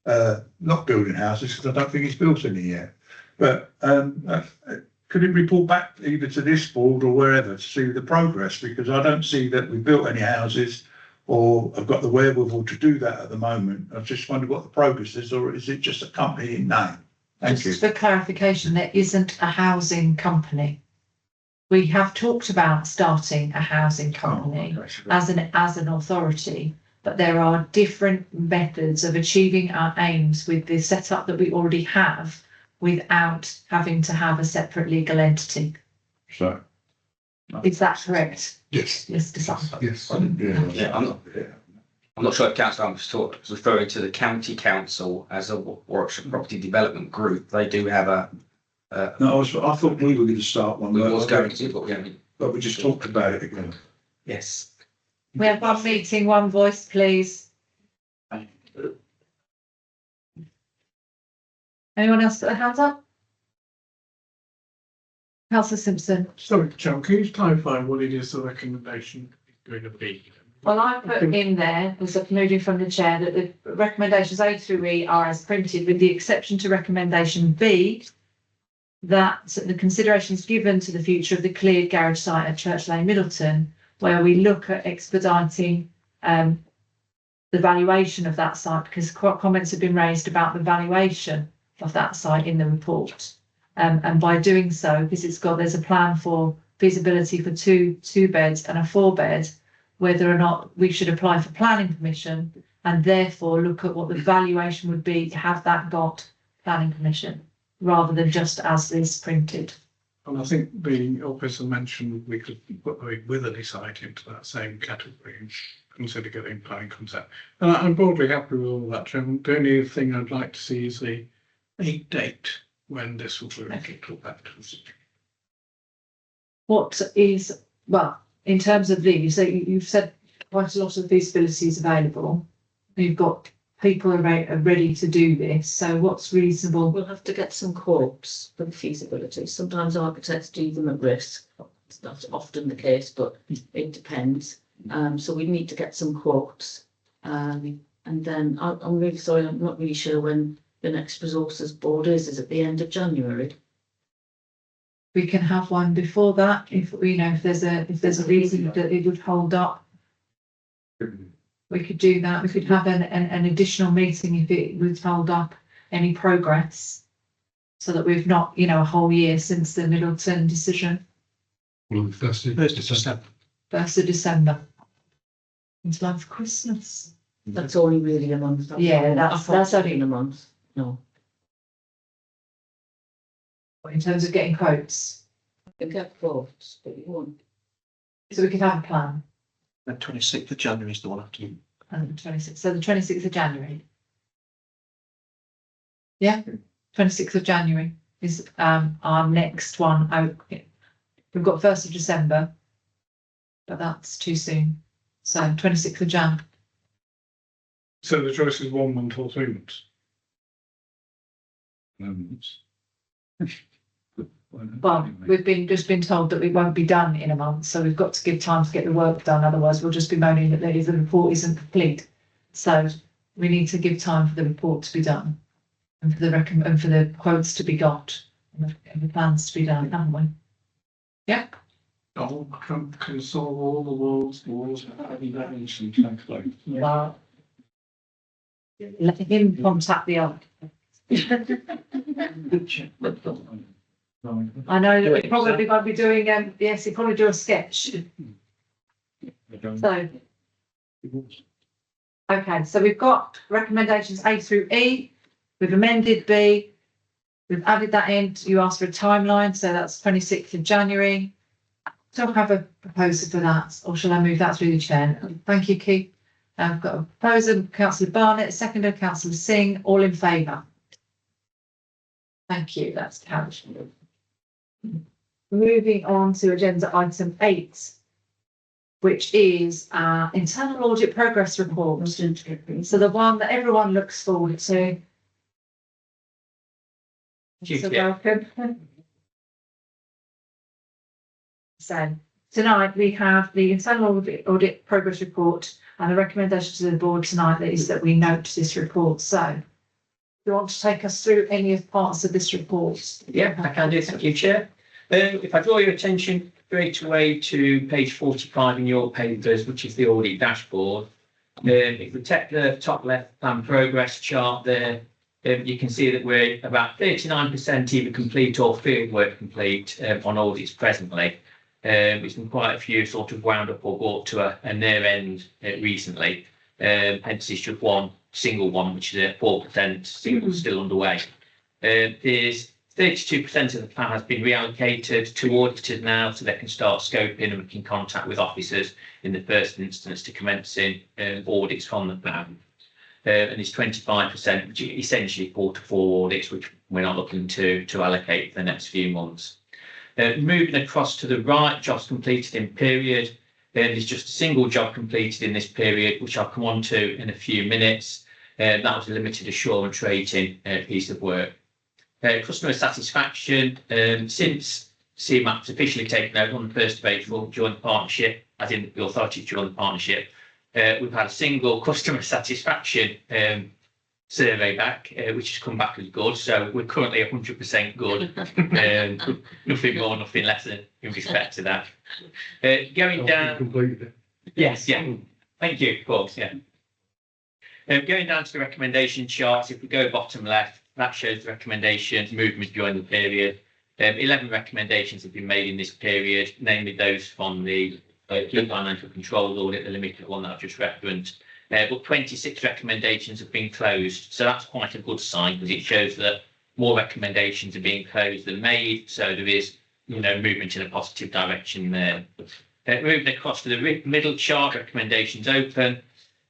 not building houses, because I don't think it's built any yet. But could it report back either to this board or wherever to see the progress? Because I don't see that we've built any houses or have got the wherewithal to do that at the moment. I just wonder what the progress is, or is it just a company in name? Thank you. Just for clarification, there isn't a housing company. We have talked about starting a housing company as an authority, but there are different methods of achieving our aims with the setup that we already have without having to have a separate legal entity. So, is that correct? Yes. Yes, Yes. Yeah, I'm not sure if Councillor was referring to the County Council as a Warwickshire Property Development Group. They do have a. No, I thought we were going to start one. We was going to, but we just talked about it again. Yes. We have one meeting, one voice, please. Anyone else put their hands up? Councillor Simpson. Sorry, Chair, can you clarify what it is the recommendation is going to be? Well, I put in there, as a conclusion from the chair, that the recommendations A through E are as printed, with the exception to recommendation B, that the consideration is given to the future of the cleared garage site at Church Lane, Middleton, where we look at expediting the valuation of that site, because comments have been raised about the valuation of that site in the report. And by doing so, because there's a plan for feasibility for two beds and a 4-bed, whether or not we should apply for planning permission and therefore look at what the valuation would be to have that got planning permission, rather than just as is printed. And I think the officer mentioned we could put the Witherley site into that same category and consider getting planning consent. And I'm broadly happy with all that. The only thing I'd like to see is a date when this will be put back to us. What is, well, in terms of these, so you've said quite a lot of feasibility is available. You've got people are ready to do this. So what's reasonable? We'll have to get some quotes for the feasibility. Sometimes architects do them at risk. It's not often the case, but it depends. So we need to get some quotes. And then I'm really sorry, I'm not really sure when the next resources board is. Is it the end of January? We can have one before that if there's a reason that it would hold up. We could do that. We could have an additional meeting if it would hold up any progress, so that we've not, a whole year since the Middleton decision. Well, first of December. 1st of December. In time for Christmas. That's only really a month. Yeah, that's only- in a month. No. In terms of getting quotes, You get quotes, but you won't. so we could have a plan. The 26th of January is the one after. And the 26th, so the 26th of January. Yeah, 26th of January is our next one out. We've got 1st of December, but that's too soon. So 26th of Jan. So the choice is 1 month or 3 months. Well, we've just been told that we won't be done in a month, so we've got to give time to get the work done. Otherwise, we'll just be moaning that the report isn't complete. So we need to give time for the report to be done, and for the quotes to be got, and the plans to be done, haven't we? Yeah. Oh, can solve all the world's wars without any damage and translate. Well, let him contact the other. I know that we probably won't be doing, yes, he'll probably do a sketch. So, okay, so we've got recommendations A through E. We've amended B. We've added that in. You asked for a timeline, so that's 26th of January. Do I have a proposal for that, or shall I move that through the chair? Thank you, Keith. I've got a proposer, Councillor Barnett, seconder, Councillor Singh, all in favour. Thank you, that's carried. Moving on to agenda item 8, which is our internal audit progress report. So the one that everyone looks forward to. So welcome. So tonight we have the internal audit progress report, and the recommendation to the board tonight is that we note this report. So do you want to take us through any of parts of this report? Yeah, I can do. Thank you, Chair. If I draw your attention straight away to page 45 in your papers, which is the audit dashboard. If we take the top left plan progress chart there, you can see that we're about 39% either complete or fieldwork complete on audits presently. There's been quite a few sort of wound up or brought to a near end recently. Hence it's just one single one, which is a 4% single still underway. There's 32% of the plan has been reallocated to auditors now, so they can start scoping and making contact with officers in the first instance to commencing audits from the plan. And it's 25%, which is essentially 4 to 4 audits, which we're not looking to allocate for the next few months. Moving across to the right, jobs completed in period. There's just a single job completed in this period, which I'll come on to in a few minutes. That was a limited assurance rating piece of work. Customer satisfaction, since CMAP's officially taken over on the 1st of April, joined the partnership, as in the authority joined the partnership, we've had a single customer satisfaction survey back, which has come back as good. So we're currently 100% good. Nothing more, nothing less in respect to that. Going down. Completed. Yes, yeah. Thank you, of course, yeah. Going down to the recommendation charts, if we go bottom left, that shows the recommendations, movement during the period. 11 recommendations have been made in this period, namely those from the key financial control audit, the limited one that I've just referenced. But 26 recommendations have been closed. So that's quite a good sign, because it shows that more recommendations are being closed than made. So there is, movement in a positive direction there. Moving across to the middle chart, recommendations open.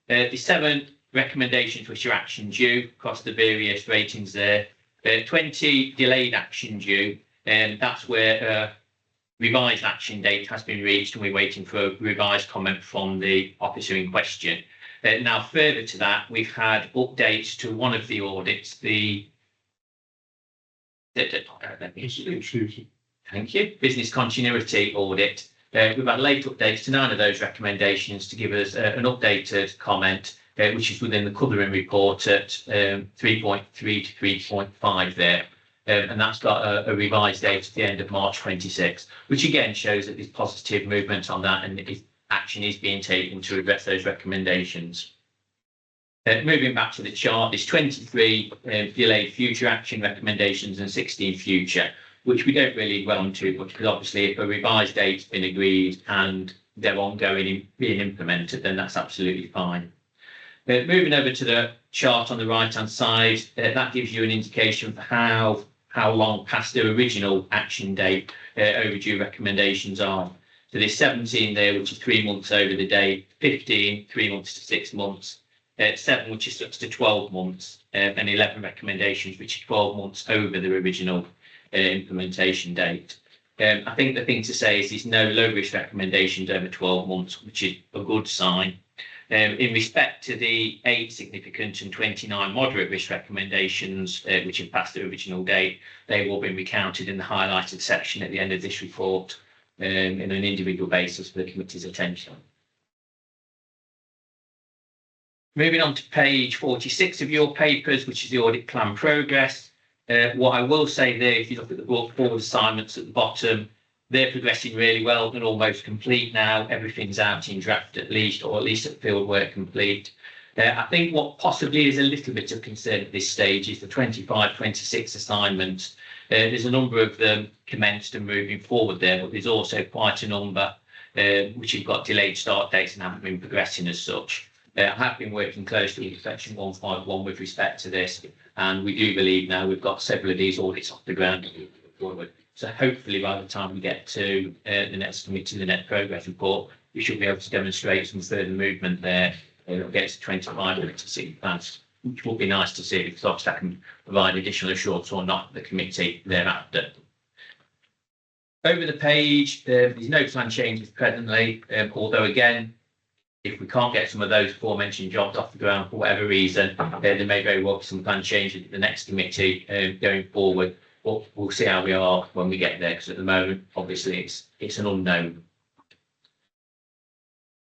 The 7 recommendations which are action due across the various ratings there. 20 delayed action due, and that's where a revised action date has been reached, and we're waiting for a revised comment from the officer in question. Now, further to that, we've had updates to one of the audits, thank you, business continuity audit. We've had late updates to 9 of those recommendations to give us an updated comment, which is within the covering report at 3.3 to 3.5 there. And that's got a revised date at the end of March 26, which again shows that there's positive movement on that, and action is being taken to address those recommendations. Moving back to the chart, there's 23 delayed future action recommendations and 16 future. which we don't really dwell on too much, because obviously if a revised date's been agreed and they're ongoing in being implemented, then that's absolutely fine. Moving over to the chart on the right-hand side, that gives you an indication for how long past the original action date overdue recommendations are. So there's 17 there, which is 3 months over the date, 15, 3 months to 6 months, 7, which is up to 12 months, and 11 recommendations, which is 12 months over the original implementation date. I think the thing to say is there's no low risk recommendations over 12 months, which is a good sign. In respect to the 8 significant and 29 moderate risk recommendations, which have passed the original date, they will be recounted in the highlighted section at the end of this report in an individual basis for the committee's attention. Moving on to page 46 of your papers, which is the audit plan progress. What I will say there, if you look at the brought forward assignments at the bottom, they're progressing really well and almost complete now. Everything's out in draft at least, or at least at field work complete. I think what possibly is a little bit of concern at this stage is the 25-26 assignments. There's a number of them commenced and moving forward there, but there's also quite a number which have got delayed start dates and haven't been progressing as such. I have been working closely with Section 151 with respect to this, and we do believe now we've got several of these audits off the ground forward. So hopefully by the time we get to the next committee, the net progress report, we should be able to demonstrate some further movement there against the 25 and 26 plans, which will be nice to see, because obviously that can provide additional assurance or not the committee thereafter. Over the page, there's no plan changes presently, although again, if we can't get some of those aforementioned jobs off the ground for whatever reason, there may very well be some plan changes at the next committee going forward. But we'll see how we are when we get there, because at the moment, obviously, it's an unknown.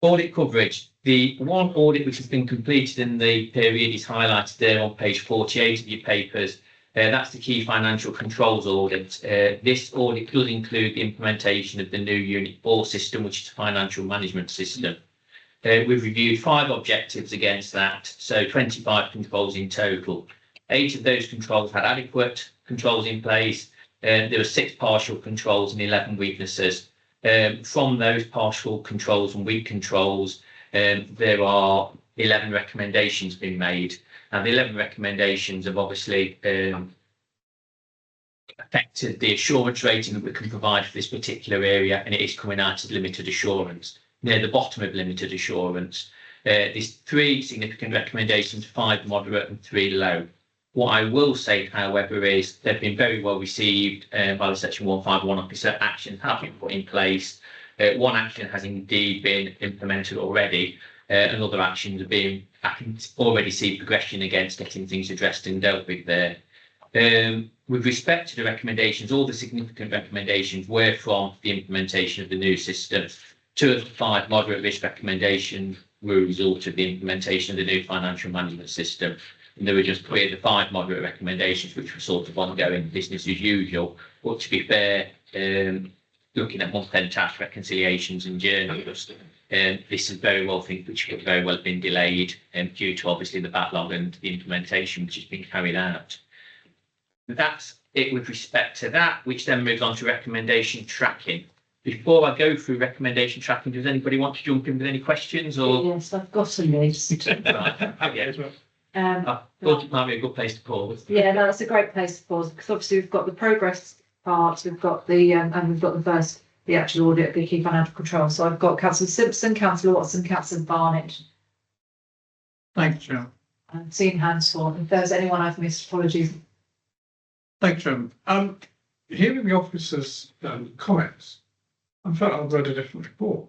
Audit coverage. The one audit which has been completed in the period is highlighted there on page 48 of your papers. That's the key financial controls audit. This audit does include the implementation of the new Unit 4 system, which is a financial management system. We've reviewed 5 objectives against that, so 25 controls in total. 8 of those controls had adequate controls in place. There were 6 partial controls and 11 weaknesses. From those partial controls and weak controls, there are 11 recommendations being made. And the 11 recommendations have obviously affected the assurance rating that we can provide for this particular area, and it is coming out as limited assurance, near the bottom of limited assurance. There's 3 significant recommendations, 5 moderate and 3 low. What I will say, however, is they've been very well received by the Section 151 officer. Actions have been put in place. One action has indeed been implemented already, and other actions are being, I can already see progression against getting things addressed and dealt with there. With respect to the recommendations, all the significant recommendations were from the implementation of the new system. 2 of the 5 moderate risk recommendations were a result of the implementation of the new financial management system. And there were just 3 of the 5 moderate recommendations, which were sort of ongoing business as usual. But to be fair, looking at month-end tax reconciliations and journals, this is very well things which could very well have been delayed due to obviously the backlog and the implementation which has been carried out. That's it with respect to that, which then moves on to recommendation tracking. Before I go through recommendation tracking, does anybody want to jump in with any questions or? Yes, I've got a list. Right. Yeah. I thought it might be a good place to pause. Yeah, no, that's a great place to pause, because obviously we've got the progress part, we've got the and we've got the actual audit of the key financial control. So I've got Councillor Simpson, Councillor Watson, Councillor Barnett. Thanks, Chair. And seeing hands for. If there's anyone I've missed, apologies. Thanks, Chairman. Hearing the officers' comments, I felt I'd read a different report,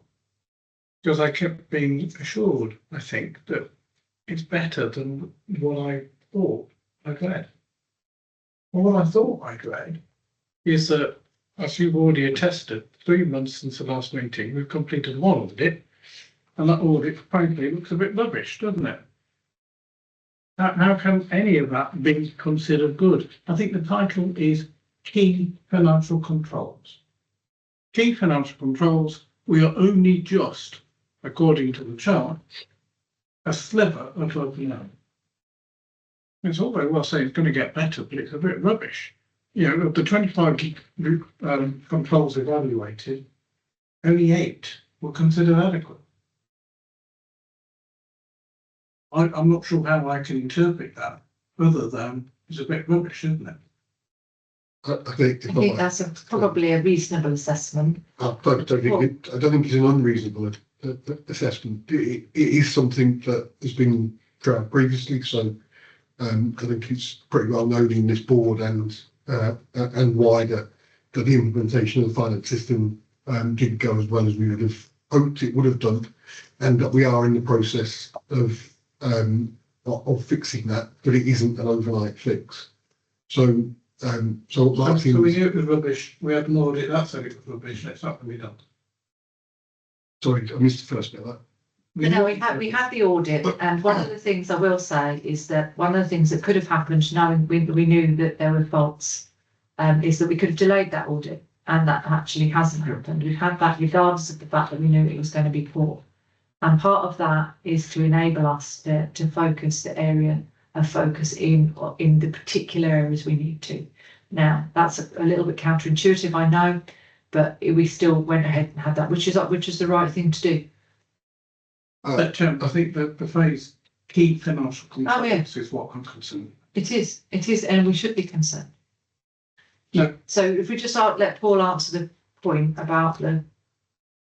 because I kept being assured, I think, that it's better than what I thought I'd read. Well, what I thought I'd read is that, as you've already attested, 3 months since the last meeting, we've completed 1 audit, and that audit, frankly, looks a bit rubbish, doesn't it? How can any of that be considered good? I think the title is Key Financial Controls. Key Financial Controls, we are only just, according to the chart, a sliver of open. It's all very well saying it's going to get better, but it's a bit rubbish. you know, of the 25 controls evaluated, only 8 were considered adequate. I'm not sure how I can interpret that, other than it's a bit rubbish, isn't it? I think, I think that's probably a reasonable assessment. I don't think it's an unreasonable assessment. It is something that has been tried previously, so I think it's pretty well known in this board and wider that the implementation of the finance system didn't go as well as we would have hoped it would have done, and that we are in the process of fixing that, but it isn't an overnight fix. So So we knew it was rubbish. We had an audit that said it was rubbish. It's not going to be done. Sorry, I missed the first bit of that. No, we had the audit, and one of the things I will say is that one of the things that could have happened, knowing we knew that there were faults, is that we could have delayed that audit, and that actually hasn't happened. We've had that regardless of the fact that we knew it was going to be poor. And part of that is to enable us to focus the area of focus in the particular areas we need to. Now, that's a little bit counterintuitive, I know, but we still went ahead and had that, which is the right thing to do. But I think that the phrase key financial controls is what I'm concerned. It is, and we should be concerned. No. So if we just let Paul answer the point about the.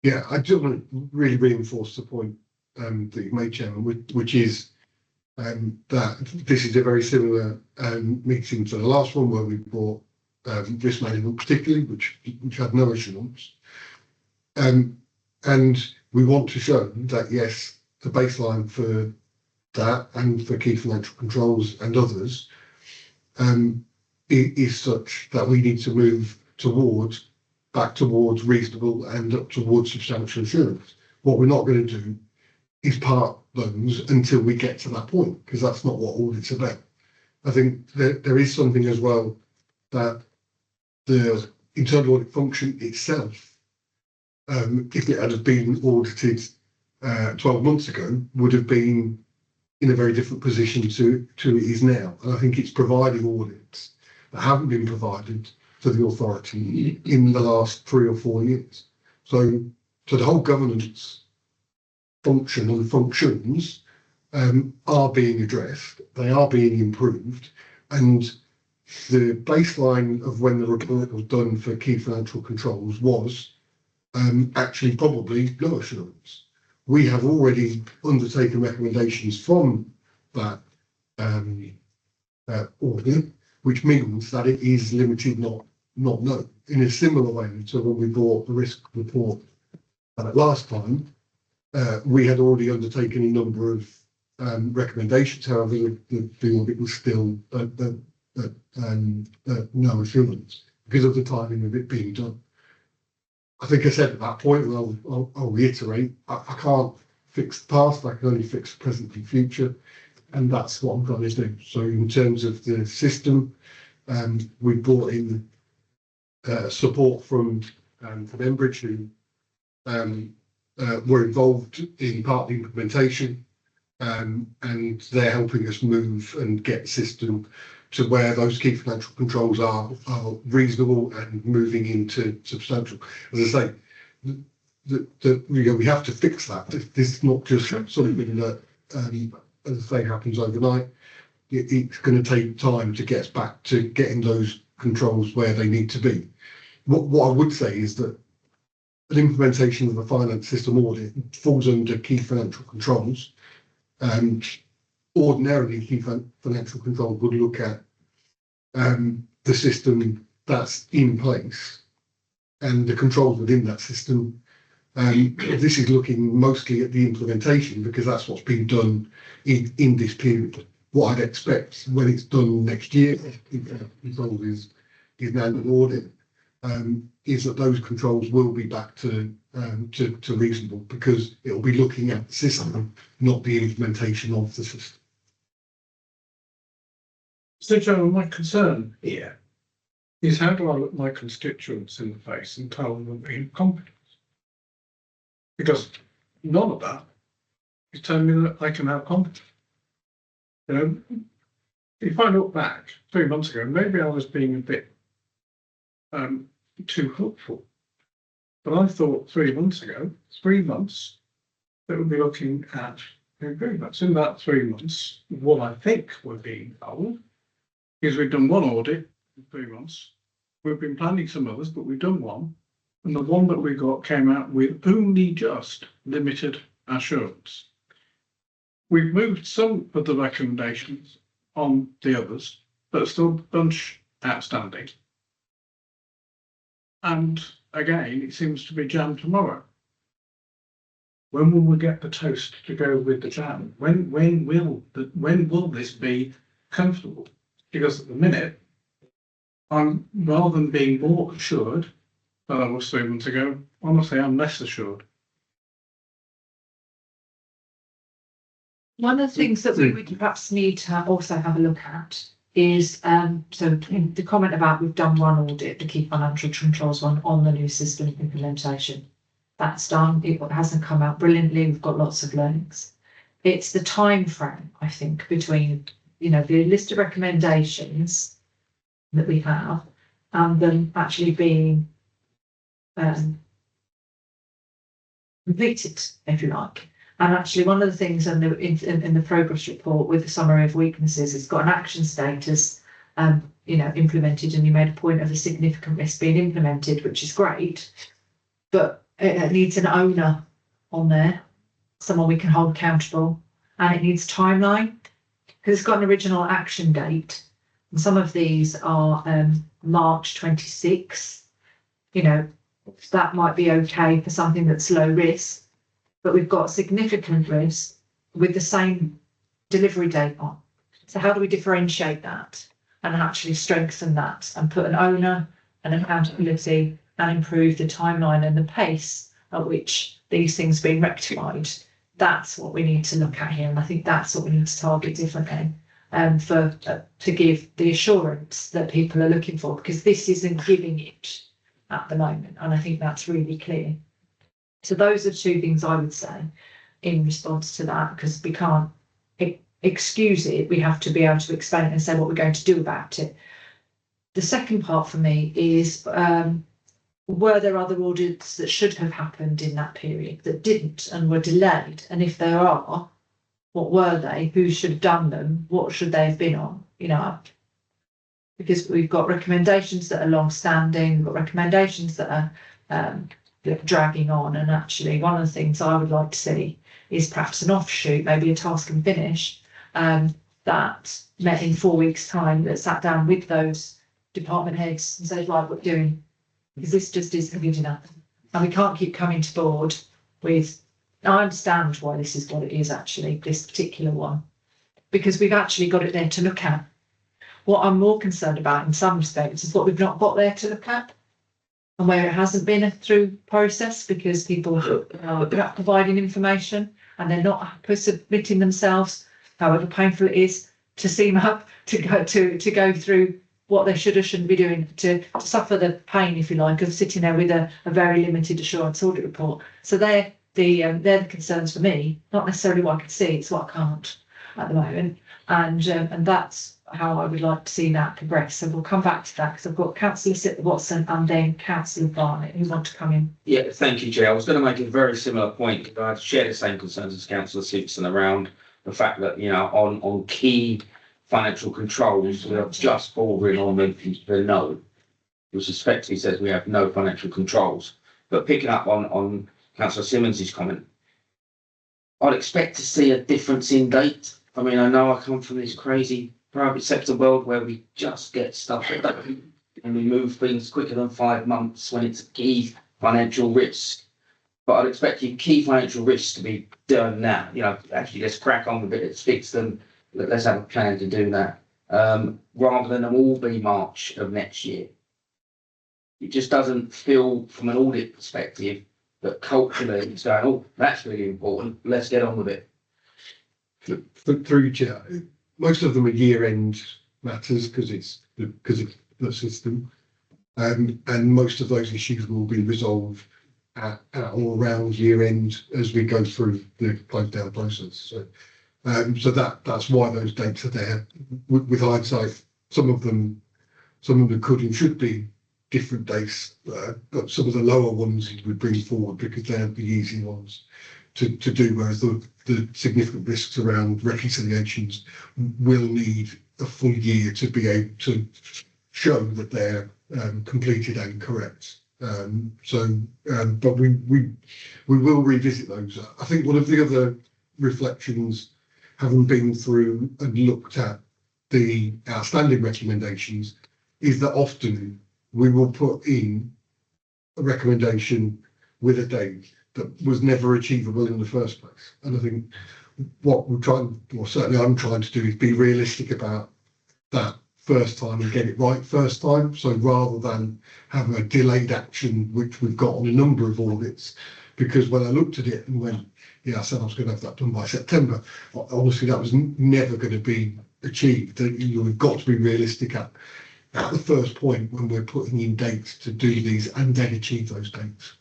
Yeah, I just want to really reinforce the point that you made, Chairman, which is that this is a very similar meeting to the last one where we brought risk management particularly, which had no assurance. And we want to show that, yes, the baseline for that and for key financial controls and others is such that we need to move back towards reasonable and up towards substantial assurance. What we're not going to do is part those until we get to that point, because that's not what audit's about. I think that there is something as well that the internal audit function itself, if it had been audited 12 months ago, would have been in a very different position to it is now. And I think it's providing audits that haven't been provided to the authority in the last 3 or 4 years. So the whole governance function and functions are being addressed, they are being improved, and the baseline of when the report was done for key financial controls was actually probably no assurance. We have already undertaken recommendations from that audit, which means that it is limited, not known. In a similar way to when we brought the risk report last time, we had already undertaken a number of recommendations. However, the audit was still no assurance because of the timing of it being done. I think I said at that point, and I'll reiterate, I can't fix the past, I can only fix the present and future, and that's what I'm trying to do. So in terms of the system, we brought in support from Enbridge, who were involved in part of the implementation, and they're helping us move and get the system to where those key financial controls are reasonable and moving into substantial. As I say, we have to fix that. This is not just something that, as I say, happens overnight. It's going to take time to get us back to getting those controls where they need to be. What I would say is that an implementation of a finance system audit falls under key financial controls. Ordinarily, key financial control would look at the system that's in place and the controls within that system. This is looking mostly at the implementation because that's what's been done in this period. What I'd expect when it's done next year, controls is now an audit, is that those controls will be back to reasonable because it'll be looking at the system, not the implementation of the system. So, Joe, my concern here is how do I look my constituents in the face and tell them they're incompetent? Because none of that is telling me that I can have competence. You know, if I look back 3 months ago, maybe I was being a bit too hopeful. But I thought 3 months ago, 3 months, that we'd be looking at improvements. In that 3 months, what I think we're being told is we've done one audit in 3 months. We've been planning some others, but we've done one. And the one that we got came out with only just limited assurance. We've moved some of the recommendations on the others, but still a bunch outstanding. And again, it seems to be jam tomorrow. When will we get the toast to go with the jam? When will this be comfortable? Because at the minute, I'm rather than being more assured than I was 3 months ago, honestly, I'm less assured. One of the things that we would perhaps need to also have a look at is, so the comment about we've done one audit, the key financial controls one on the new system implementation. That's done. It hasn't come out brilliantly. We've got lots of learnings. It's the time frame, I think, between, you know, the list of recommendations that we have and them actually being completed, if you like. And actually, one of the things in the progress report with the summary of weaknesses, it's got an action status, you know, implemented, and you made a point of a significant risk being implemented, which is great, but it needs an owner on there, someone we can hold accountable, and it needs timeline because it's got an original action date, and some of these are March 26. You know, that might be okay for something that's low risk. But we've got significant risk with the same delivery date on. So how do we differentiate that and actually strengthen that and put an owner and accountability and improve the timeline and the pace at which these things are being rectified? That's what we need to look at here. And I think that's what we need to target differently to give the assurance that people are looking for, because this isn't giving it at the moment. And I think that's really clear. So those are two things I would say in response to that, because we can't excuse it. We have to be able to explain it and say what we're going to do about it. The second part for me is, were there other audits that should have happened in that period that didn't and were delayed? And if there are, what were they? Who should have done them? What should they have been on? You know, because we've got recommendations that are long-standing, we've got recommendations that are dragging on, and actually one of the things I would like to see is perhaps an offshoot, maybe a task and finish that met in 4 weeks' time, that sat down with those department heads and said, right, what we're doing, because this just isn't good enough, and we can't keep coming to board with. I understand why this is what it is, actually, this particular one, because we've actually got it there to look at. What I'm more concerned about in some respects is what we've not got there to look at, and where it hasn't been a through process because people are not providing information and they're not submitting themselves, however painful it is, to seam up, to go through what they should or shouldn't be doing, to suffer the pain, if you like, of sitting there with a very limited assurance audit report. So they're the concerns for me, not necessarily what I can see, it's what I can't at the moment. And that's how I would like to see that progress. So we'll come back to that because I've got Councillor Watson and then Councillor Barnett who want to come in. Yeah, thank you, Chair. I was going to make a very similar point because I share the same concerns as Councillor Simpson around the fact that, you know, on key financial controls, we are just bordering on the no, which effectively says we have no financial controls. But picking up on Councillor Simmons's comment, I'd expect to see a difference in date. I mean, I know I come from this crazy private sector world where we just get stuff done and we move things quicker than 5 months when it's a key financial risk. But I'd expect your key financial risks to be done now. You know, actually, let's crack on with it. Let's fix them. Let's have a plan to do that, rather than them all be March of next year. It just doesn't feel, from an audit perspective, that culturally it's going, oh, that's really important. Let's get on with it. Through you, Chair, most of them are year-end matters because it's the system, and most of those issues will be resolved at or around year-end as we go through the close down process. So that's why those dates are there. With hindsight, some of them could and should be different dates. But some of the lower ones you would bring forward because they're the easy ones to do, whereas the significant risks around reconciliations will need a full year to be able to show that they're completed and correct. But we will revisit those. I think one of the other reflections, having been through and looked at the outstanding recommendations, is that often we will put in a recommendation with a date that was never achievable in the first place. And I think what we're trying, or certainly I'm trying to do, is be realistic about that first time and get it right first time. So rather than have a delayed action, which we've got on a number of audits, because when I looked at it and went, yeah, I said I was going to have that done by September, honestly, that was never going to be achieved. You've got to be realistic at the first point when we're putting in dates to do these and then achieve those dates.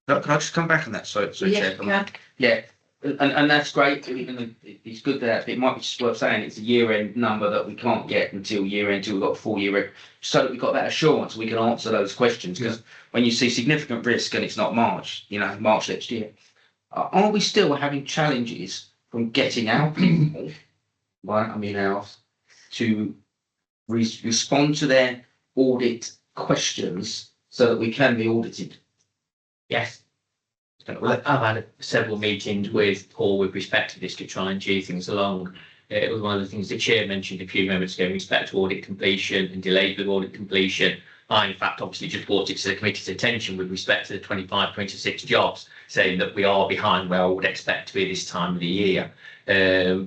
Can I just come back on that? So Yeah, Chair, yeah, and that's great. It's good that it might be just worth saying it's a year-end number that we can't get until year-end, till we've got a full year, so that we've got that assurance we can answer those questions. Because when you see significant risk and it's not March, March next year, are we still having challenges from getting our people, to respond to their audit questions so that we can be audited? Yes. I've had several meetings with Paul with respect to this to try and G things along. It was one of the things the chair mentioned a few moments ago with respect to audit completion and delayed with audit completion. I, in fact, obviously just brought it to the committee's attention with respect to the 25-26 jobs, saying that we are behind where I would expect to be this time of the year.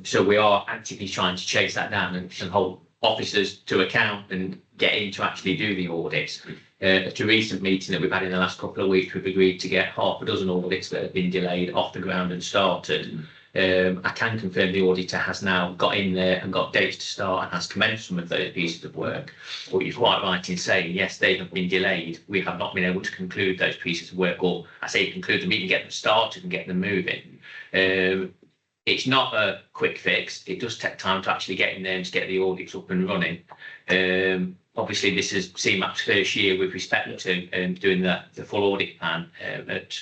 So we are actively trying to chase that down and hold officers to account and get in to actually do the audits. At a recent meeting that we've had in the last couple of weeks, we've agreed to get half a dozen audits that have been delayed off the ground and started. I can confirm the auditor has now got in there and got dates to start and has commenced some of those pieces of work. But you're quite right in saying, yes, they have been delayed. We have not been able to conclude those pieces of work, or I say conclude them, even get them started and get them moving. It's not a quick fix. It does take time to actually get in there and to get the audits up and running. Obviously, this is CMAP's first year with respect to doing the full audit plan at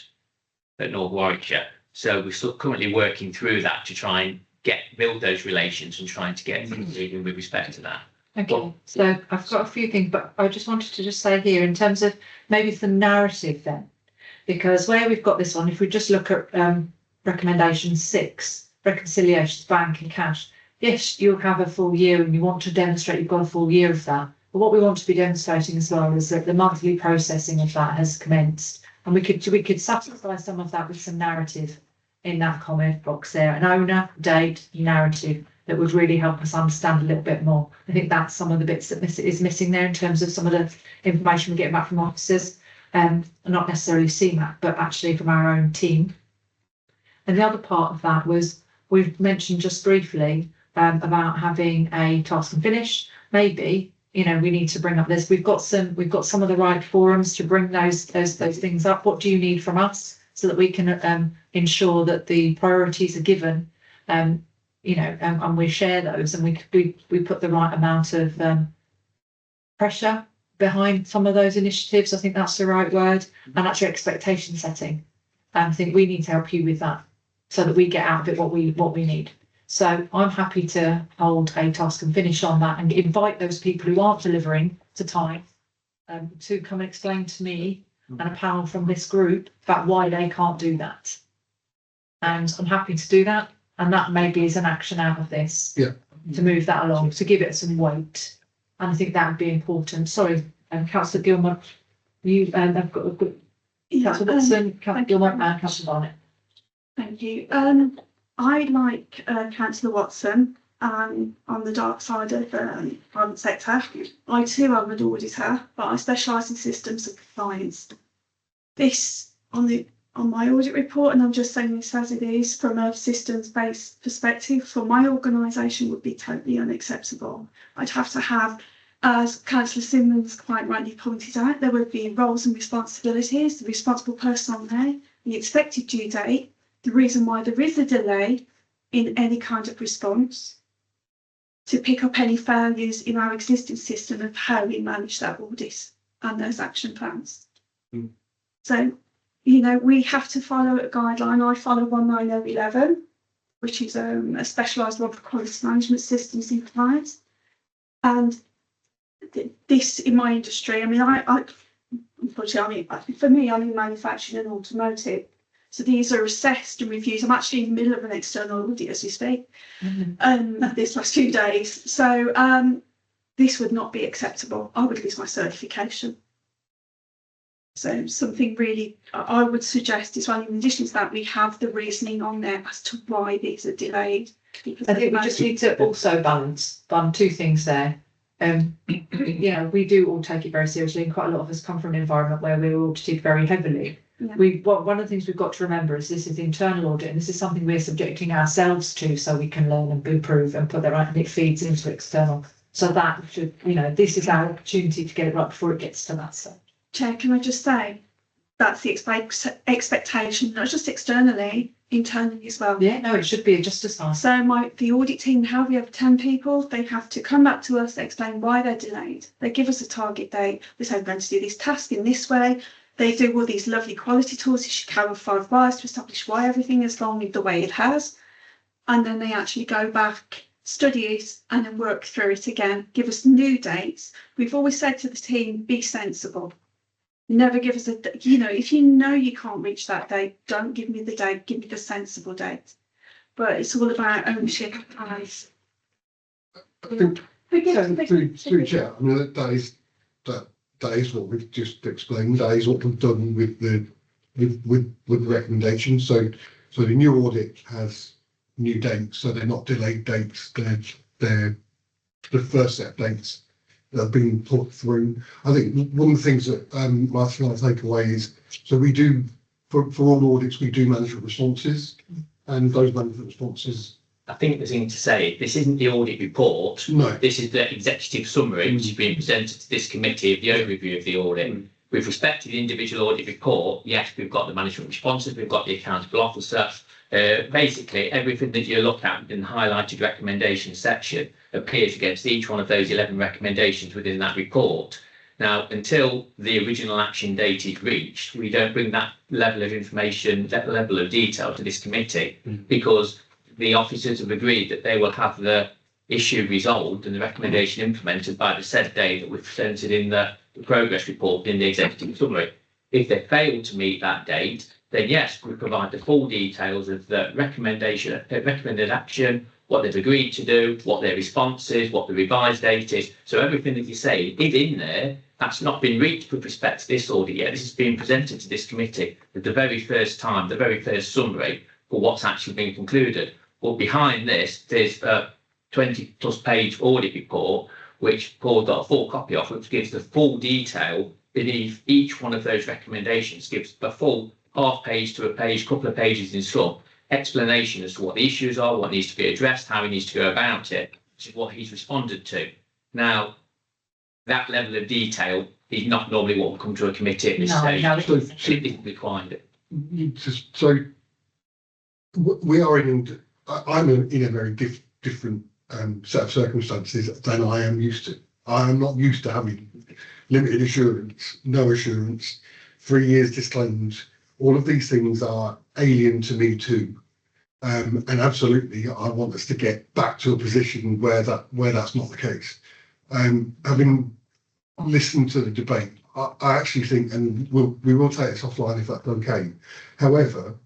North Warwickshire. So we're still currently working through that to try and build those relations and trying to get things moving with respect to that. Okay, so I've got a few things, but I just wanted to just say here in terms of maybe the narrative then, because where we've got this one, if we just look at recommendation 6, reconciliations, bank and cash, yes, you'll have a full year and you want to demonstrate you've got a full year of that. But what we want to be demonstrating as well is that the monthly processing of that has commenced, and we could satisfy some of that with some narrative in that comment box there, an owner, date, narrative that would really help us understand a little bit more. I think that's some of the bits that is missing there in terms of some of the information we're getting back from officers, not necessarily CMAP, but actually from our own team. And the other part of that was we've mentioned just briefly about having a task and finish. Maybe we need to bring up this. We've got some of the right forums to bring those things up. What do you need from us so that we can ensure that the priorities are given, and we share those, and we put the right amount of pressure behind some of those initiatives. I think that's the right word, and actually expectation setting. I think we need to help you with that so that we get out of it what we need. So I'm happy to hold a task and finish on that and invite those people who aren't delivering to time to come and explain to me and a panel from this group about why they can't do that. And I'm happy to do that. And that maybe is an action out of this to move that along, to give it some weight. And I think that would be important. Sorry, Councillor Gilmore, I've got Councillor Watson, Councillor Gilmore and Councillor Barnett. Thank you. I, like Councillor Watson, on the dark side of the private sector. I too am an auditor, but I specialise in systems and compliance. This on my audit report, and I'm just saying this as it is, from a systems-based perspective, for my organisation would be totally unacceptable. I'd have to have, as Councillor Simmons quite rightly pointed out, there would be roles and responsibilities, the responsible person on there, the expected due date, the reason why there is a delay in any kind of response, to pick up any failures in our existing system of how we manage that audit. and those action plans. Mm. So, you know, we have to follow a guideline. I follow 19011, which is a specialised one for quality management systems and compliance. And this in my industry, I mean, I unfortunately, for me, I'm in manufacturing and automotive. So these are assessed and reviewed. I'm actually in the middle of an external audit as we speak, this last few days. So this would not be acceptable. I would lose my certification. So something really I would suggest is, well, in addition to that, we have the reasoning on there as to why these are delayed. I think we just need to also balance two things there. You know, we do all take it very seriously, and quite a lot of us come from an environment where we're audited very heavily. Yeah. One of the things we've got to remember is this is the internal audit, and this is something we're subjecting ourselves to, so we can learn and improve and put that right, and it feeds into external. So that should, you know, this is our opportunity to get it right before it gets to that stage. Chair, can I just say that's the expectation, not just externally, internally as well. Yeah, no, it should be just as high. So the audit team, how we have 10 people, they have to come back to us, explain why they're delayed. They give us a target date. They say we're going to do this task in this way. They do all these lovely quality tools. You should carry 5 whys to establish why everything is long the way it has. And then they actually go back, study it, and then work through it again, give us new dates. We've always said to the team, be sensible. Never give us you know, if you know you can't reach that date, don't give me the date, give me the sensible date. But it's all about ownership and I think, through chair, I mean, that is what we've just explained. That is what we've done with the recommendations. So the new audit has new dates, so they're not delayed dates. They're the first set of dates that have been put through. I think one of the things that Martin and I take away is, so we do, for all audits, we do management responses, and those management responses. I think the thing to say, this isn't the audit report. No. This is the executive summary, which has been presented to this committee of the overview of the audit. With respect to the individual audit report, yes, we've got the management responses, we've got the accountable officer. Basically, everything that you look at in the highlighted recommendation section appears against each one of those 11 recommendations within that report. Now, until the original action date is reached, we don't bring that level of information, that level of detail to this committee, because the officers have agreed that they will have the issue resolved and the recommendation implemented by the said day that we've presented in the progress report in the executive summary. If they fail to meet that date, then yes, we provide the full details of the recommended action, what they've agreed to do, what their response is, what the revised date is. So everything that you say is in there. That's not been reached with respect to this audit yet. This has been presented to this committee for the very first time, the very first summary for what's actually been concluded. But behind this, there's a 20+ page audit report, which Paul got a full copy of, which gives the full detail beneath each one of those recommendations, gives a full half page to a page, couple of pages in some, explanation as to what the issues are, what needs to be addressed, how he needs to go about it, which is what he's responded to. Now, that level of detail is not normally what will come to a committee at this stage. No, it isn't required. So we are I'm in a very different set of circumstances than I am used to. I am not used to having limited assurance, no assurance, 3 years disclaimed. All of these things are alien to me too. And absolutely, I want us to get back to a position where that's not the case. Having listened to the debate, I actually think, and we will take this offline if that's okay. However,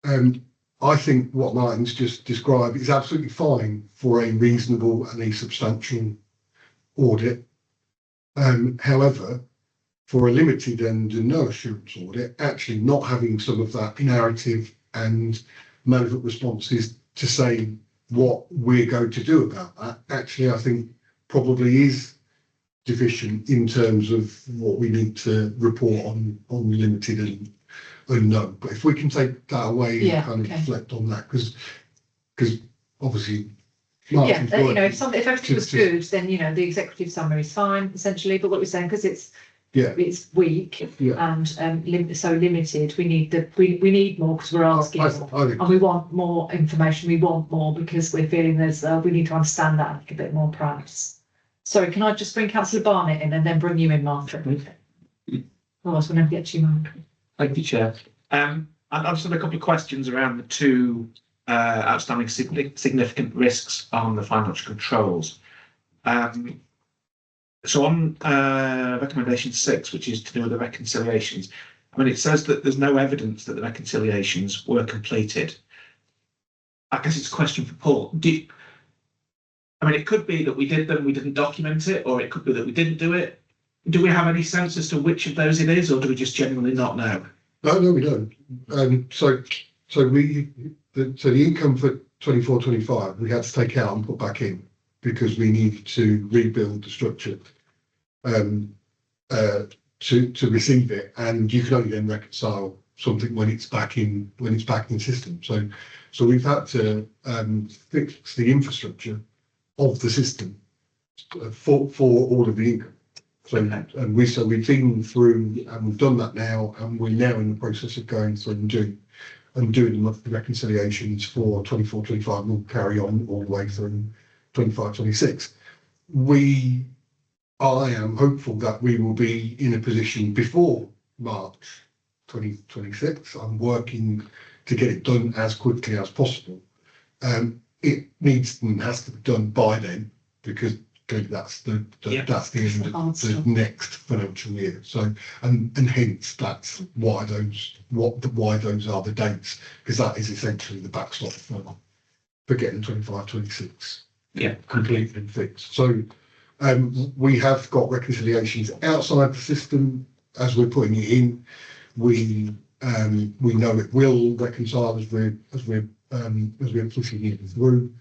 I think what Martin's just described is absolutely fine for a reasonable and a substantial audit. However, for a limited and no assurance audit, actually not having some of that narrative and management responses to say what we're going to do about that, actually, I think probably is deficient in terms of what we need to report on limited and no. But if we can take that away and kind of reflect on that, because obviously, Martin's you know, if everything was good, then you know the executive summary is fine essentially. But what we're saying, because it's weak and so limited, we need more because we're asking more, and we want more information. We want more because we're feeling we need to understand that a little bit more perhaps. Sorry, can I just bring councillor Barnett in and then bring you in, Martha? Otherwise we'll never get to you, Mark. Thank you, Chair. I've just had a couple of questions around the two outstanding significant risks on the financial controls. So on recommendation 6, which is to do with the reconciliations, I mean, it says that there's no evidence that the reconciliations were completed. I guess it's a question for Paul. I mean, it could be that we did them, we didn't document it, or it could be that we didn't do it. Do we have any sense as to which of those it is, or do we just genuinely not know? No, we don't. So the income for 24-25 we had to take out and put back in because we needed to rebuild the structure to receive it, and you can only then reconcile something when it's back in system. So we've had to fix the infrastructure of the system for all of the income. So we've been through and we've done that now, and we're now in the process of going through and doing the reconciliations for 24-25. We'll carry on all the way through 25-26. I am hopeful that we will be in a position before March 2026. I'm working to get it done as quickly as possible. It needs and has to be done by then, because that's the end of the next financial year. So and hence that's why those are the dates, because that is essentially the backstop for getting 25-26 completed and fixed. So we have got reconciliations outside the system as we're putting it in. We know it will reconcile as we're pushing it through.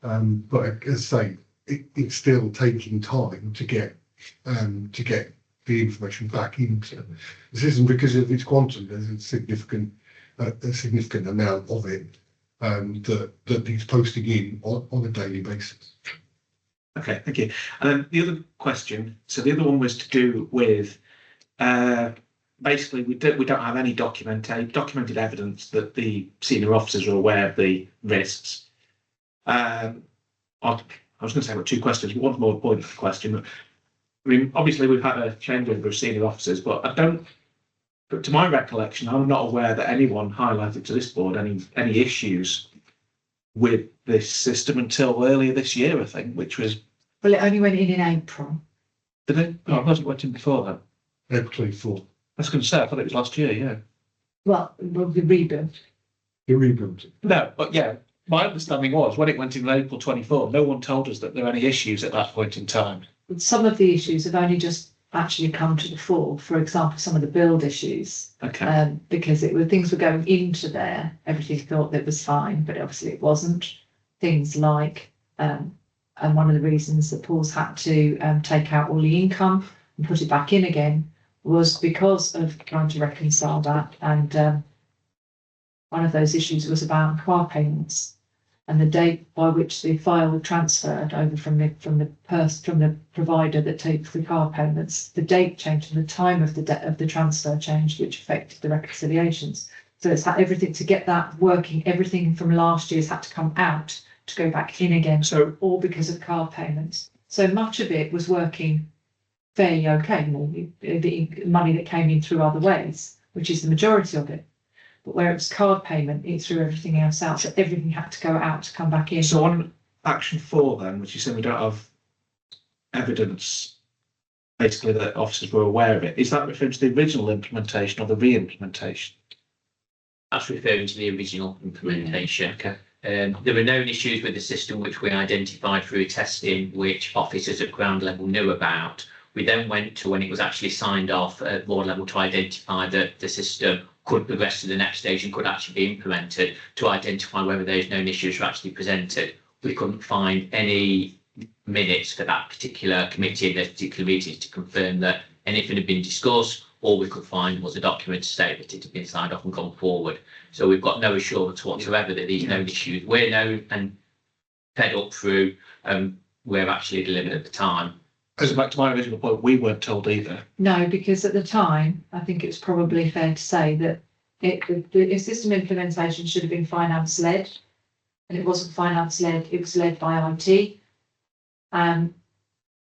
But as I say, it's still taking time to get the information back into the system because of its quantum. There's a significant amount of it that needs posting in on a daily basis. Okay, thank you. And then the other question, so the other one was to do with basically we don't have any documented evidence that the senior officers are aware of the risks. I was going to say I've got two questions, but one's more a point of the question. I mean, obviously we've had a changeover of senior officers, but but to my recollection, I'm not aware that anyone highlighted to this board any issues with this system until earlier this year, I think, which was. Well, it only went in April. Did it? Oh, I wasn't went in before that. April 24. I was going to say, I thought it was last year, yeah. Well, the rebuild. The rebuild. No, but yeah. My understanding was when it went in April 24, no one told us that there were any issues at that point in time. Some of the issues have only just actually come to the fore. For example, some of the build issues. Okay. Because things were going into there. Everything thought that was fine, but obviously it wasn't. Things like, and one of the reasons that Paul's had to take out all the income and put it back in again was because of trying to reconcile that. And one of those issues was about car payments. And the date by which the file was transferred over from the provider that takes the car payments, the date changed and the time of the transfer changed, which affected the reconciliations. So it's had everything to get that working. Everything from last year's had to come out to go back in again. So all because of car payments. So much of it was working fairly okay. The money that came in through other ways, which is the majority of it. But where it was card payment, it threw everything else out. So everything had to go out to come back in. So on action 4 then, which you said we don't have evidence, basically that officers were aware of it, is that referring to the original implementation or the re-implementation? That's referring to the original implementation. Okay. There were known issues with the system which we identified through testing, which officers at ground level knew about. We then went to when it was actually signed off at board level to identify that the system could progress to the next stage and could actually be implemented to identify whether those known issues were actually presented. We couldn't find any minutes for that particular committee in those particular meetings to confirm that anything had been discussed. All we could find was a document to state that it had been signed off and gone forward. So we've got no assurance whatsoever that these known issues were known and fed up through were actually delivered at the time. So back to my original point, we weren't told either. No, because at the time, I think it's probably fair to say that the system implementation should have been finance led, and it wasn't finance led. It was led by IT, and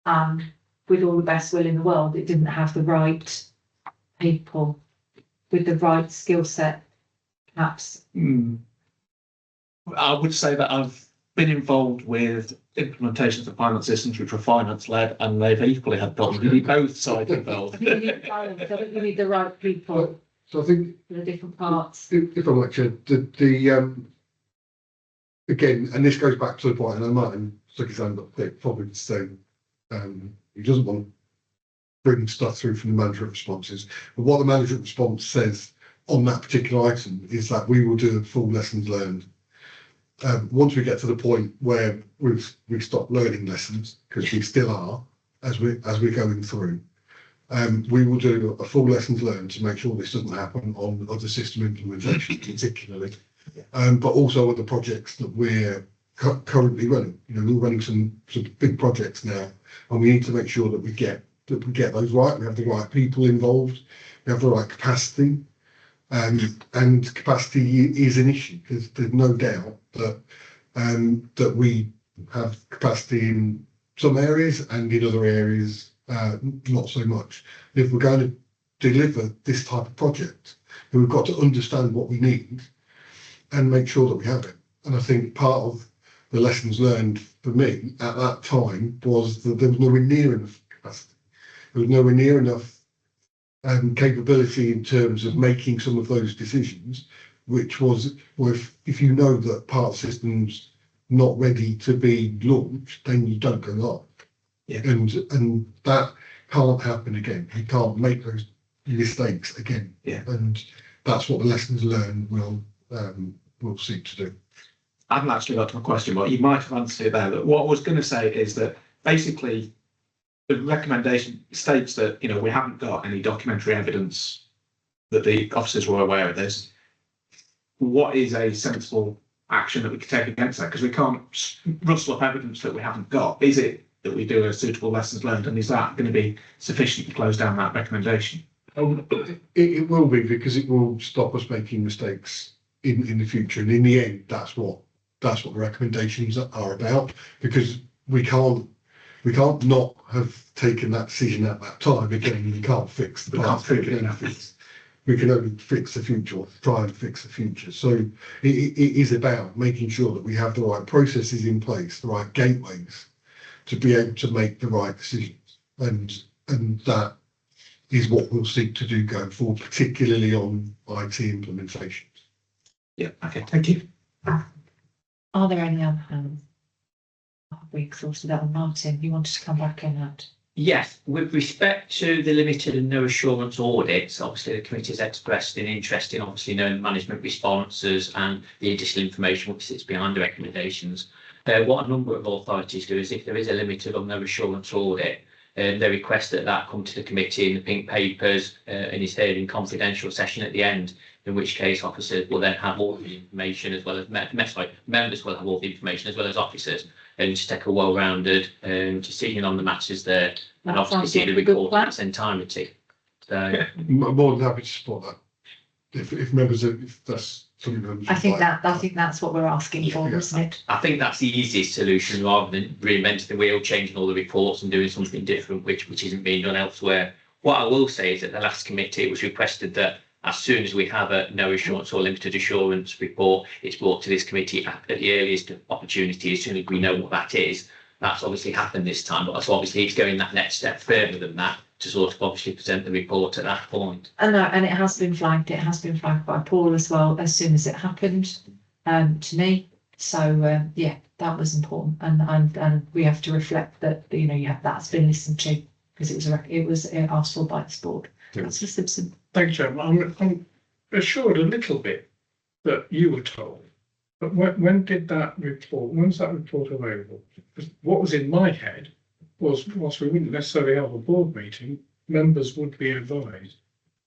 and with all the best will in the world, it didn't have the right people with the right skill set, perhaps. I would say that I've been involved with implementations of finance systems which were finance led, and they've equally had problems. You need both sides involved. You need balance, I think you need the right people So I think for the different parts. if I'm like, Chair, again, and this goes back to the point, and I might stuck his hand up there, probably to say, he doesn't want to bring stuff through from the management responses. But what the management response says on that particular item is that we will do a full lessons learned. Once we get to the point where we've stopped learning lessons, because we still are, as we're going through, we will do a full lessons learned to make sure this doesn't happen on other system implementation particularly, but also other projects that we're currently running. You know, we're running some big projects now, and we need to make sure that we get those right. We have the right people involved. We have the right capacity. And capacity is an issue, because there's no doubt that that we have capacity in some areas and in other areas not so much. If we're going to deliver this type of project, then we've got to understand what we need and make sure that we have it. And I think part of the lessons learned for me at that time was that there was nowhere near enough capacity. There was nowhere near enough capability in terms of making some of those decisions, which was, if you know that part of the system's not ready to be launched, then you don't go live. Yeah. And that can't happen again. You can't make those mistakes again. Yeah. And that's what the lessons learned will seek to do. I haven't actually got to my question, but you might have answered it there. That what I was going to say is that basically the recommendation states that, you know, we haven't got any documentary evidence that the officers were aware of this. What is a sensible action that we could take against that? Because we can't rustle up evidence that we haven't got. Is it that we do a suitable lessons learned, and is that going to be sufficient to close down that recommendation? It will be, because it will stop us making mistakes in the future. And in the end, that's what the recommendations are about, because we can't not have taken that decision at that time. Again, we can't fix the past. We can only fix the future, or try and fix the future. So it is about making sure that we have the right processes in place, the right gateways to be able to make the right decisions. And that is what we'll seek to do going forward, particularly on IT implementations. Yeah, okay, thank you. Are there any other hands? We exhausted that one. Martin, you wanted to come back in that? Yes, with respect to the limited and no assurance audits, obviously the committee has expressed an interest in obviously knowing management responses and the additional information which sits behind the recommendations. What a number of authorities do is, if there is a limited or no assurance audit, they request that come to the committee in the pink papers and is heard in confidential session at the end, in which case officers will then have all the information, as well as members will have all the information as well as officers, and to take a well-rounded decision on the matters there, and That obviously sounds see like the a good report in plan. its entirety. So I'm more than happy to support that. If members, if that's something members I think would like. I think that's what we're asking for, Yeah. isn't it? I think that's the easiest solution, rather than reinventing the wheel, changing all the reports and doing something different, which isn't being done elsewhere. What I will say is, at the last committee, it was requested that as soon as we have a no assurance or limited assurance report, it's brought to this committee at the earliest opportunity, as soon as we know what that is. That's obviously happened this time, but so obviously it's going that next step further than that, to sort of obviously present the report at that point. And no, and it has been flagged. It has been flagged by Paul as well as soon as it happened to me. So yeah, that was important, and we have to reflect that, you know, yeah, that's been listened to, because it was asked for by this board. Councillor Simpson. Thank you, Chairman. I'm assured a little bit that you were told, but when did that report, when's that report available? Because what was in my head was, whilst we wouldn't necessarily have a board meeting, members would be advised.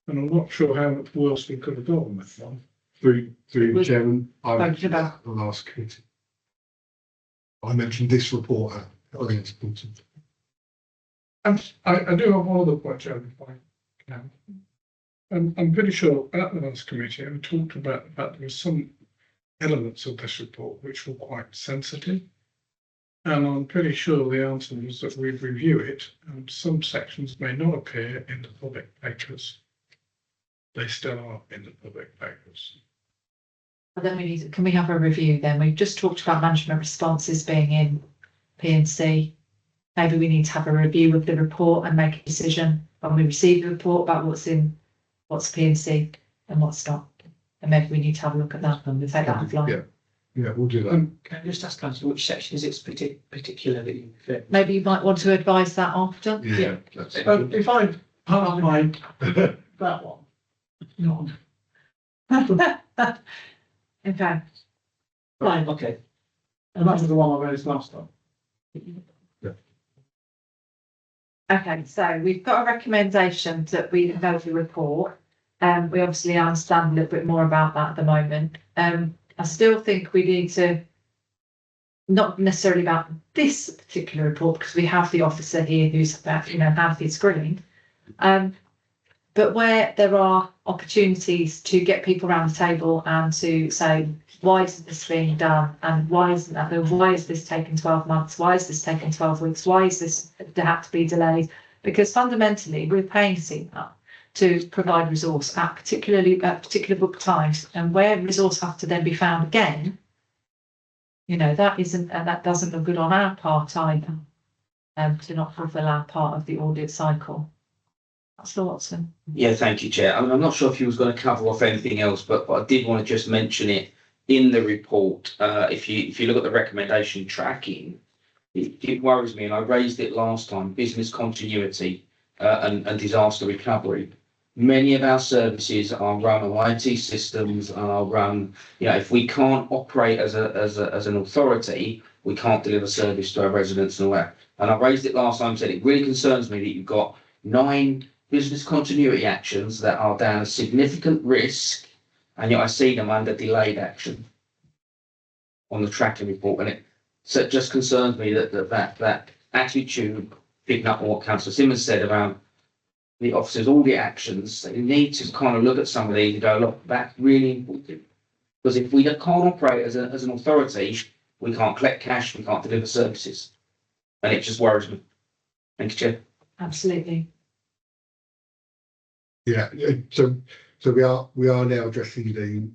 And I'm not sure how much worse we could have done on that one. Through the Was- chairman, I Spoken mentioned about. that at the last committee. I mentioned this report at the last meeting. And I do have one other point, Chairman, if I can. I'm pretty sure at the last committee, I talked about the fact there were some elements of this report which were quite sensitive. And I'm pretty sure the answer is that we'd review it, and some sections may not appear in the public papers. They still are in the public papers. But then can we have a review then? We've just talked about management responses being in P&C. Maybe we need to have a review of the report and make a decision when we receive the report about what's P&C and what's not. And maybe we need to have a look at that and we'll take that offline. Yeah, we'll do that. Can I just ask Councillor which section is it particular that you fit? Maybe you might want to advise that after. Yeah, that's If I highlight that one, no. In fact, Right, okay. And that was the one I raised last time. okay, so we've got a recommendation that we know the report. We obviously understand a little bit more about that at the moment. I still think we need to, not necessarily about this particular report, because we have the officer here who's about, had his screening. But where there are opportunities to get people around the table and to say, why isn't this being done? And why isn't that? Why is this taking 12 months? Why is this taking 12 weeks? Why is this have to be delayed? Because fundamentally, we're paying CMA to provide resource at particular book times, and where resource has to then be found again, that doesn't look good on our part either, to not fulfil our part of the audit cycle. Councillor Watson. Yeah, thank you, Chair. I'm not sure if you was going to cover off anything else, but I did want to just mention it in the report. If you look at the recommendation tracking, it worries me, and I raised it last time, business continuity and disaster recovery. Many of our services are run on IT systems, are run, if we can't operate as an authority, we can't deliver service to our residents and all that. And I raised it last time, said it really concerns me that you've got 9 business continuity actions that are down a significant risk, and yet I see them under delayed action on the tracking report. And it just concerns me that attitude, picking up on what Councillor Simmons said around the officers, all the actions, they need to kind of look at some of these and go, look, that's really important. Because if we can't operate as an authority, we can't collect cash, we can't deliver services. And it just worries me. Thank you, Chair. Absolutely. Yeah, so we are now addressing the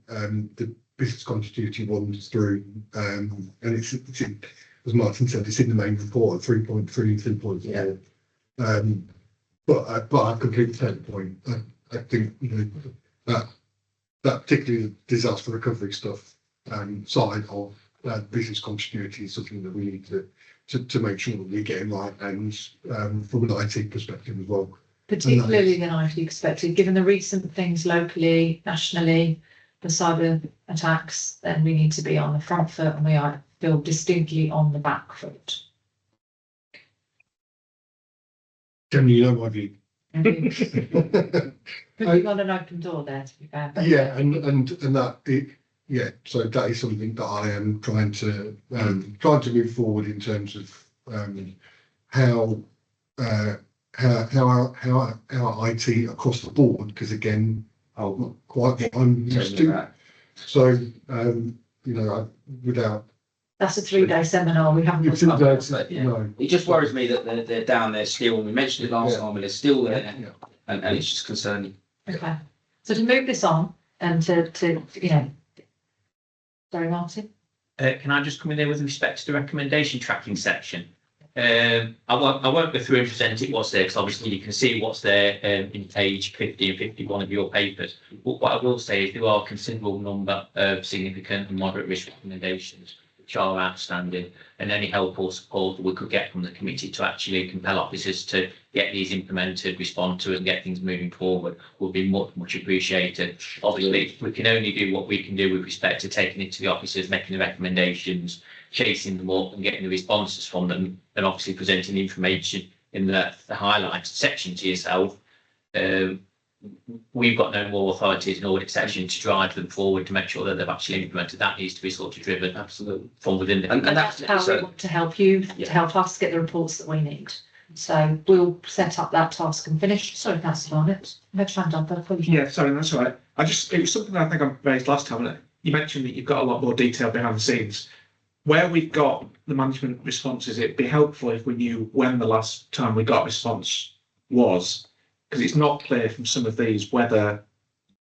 business continuity ones through, and it's in, as Martin said, it's in the main report at 3.3, 3.4. But I completely take the point. I think that particularly the disaster recovery stuff side of business continuity is something that we need to make sure that we get in right hands from an IT perspective as well. Particularly the IT perspective, given the recent things locally, nationally, the cyber attacks, then we need to be on the front foot, and we feel distinctly on the back foot. Generally, my view. Putting on an open door there, to be fair. Yeah, and that so that is something that I am trying to move forward in terms of how our IT across the board, because again, I'm not quite what I'm used to. So without. That's a 3-day seminar. We haven't. It just worries me that they're down there still. We mentioned it last time, and they're still there, and it's just concerning. Okay, so to move this on and to sorry, Martin. Can I just come in there with respect to the recommendation tracking section? I won't go through and present it what's there, because obviously you can see what's there in page 50 and 51 of your papers. But what I will say is there are a considerable number of significant and moderate risk recommendations which are outstanding, and any help or support that we could get from the committee to actually compel officers to get these implemented, respond to it, and get things moving forward would be much appreciated. Obviously, we can only do what we can do with respect to taking it to the officers, making the recommendations, chasing them up and getting the responses from them, and obviously presenting the information in the highlighted section to yourself. We've got no more authority as an audit section to drive them forward to make sure that they've actually implemented. That needs to be sort of driven absolutely from within the. And that's how we want to help you, to help us get the reports that we need. So we'll set up that task and finish. Sorry, Councillor Barnett. You had your hand up there, please. Yeah, sorry, that's all right. It was something I think I raised last time. You mentioned that you've got a lot more detail behind the scenes. where we've got the management responses, it'd be helpful if we knew when the last time we got a response was, because it's not clear from some of these whether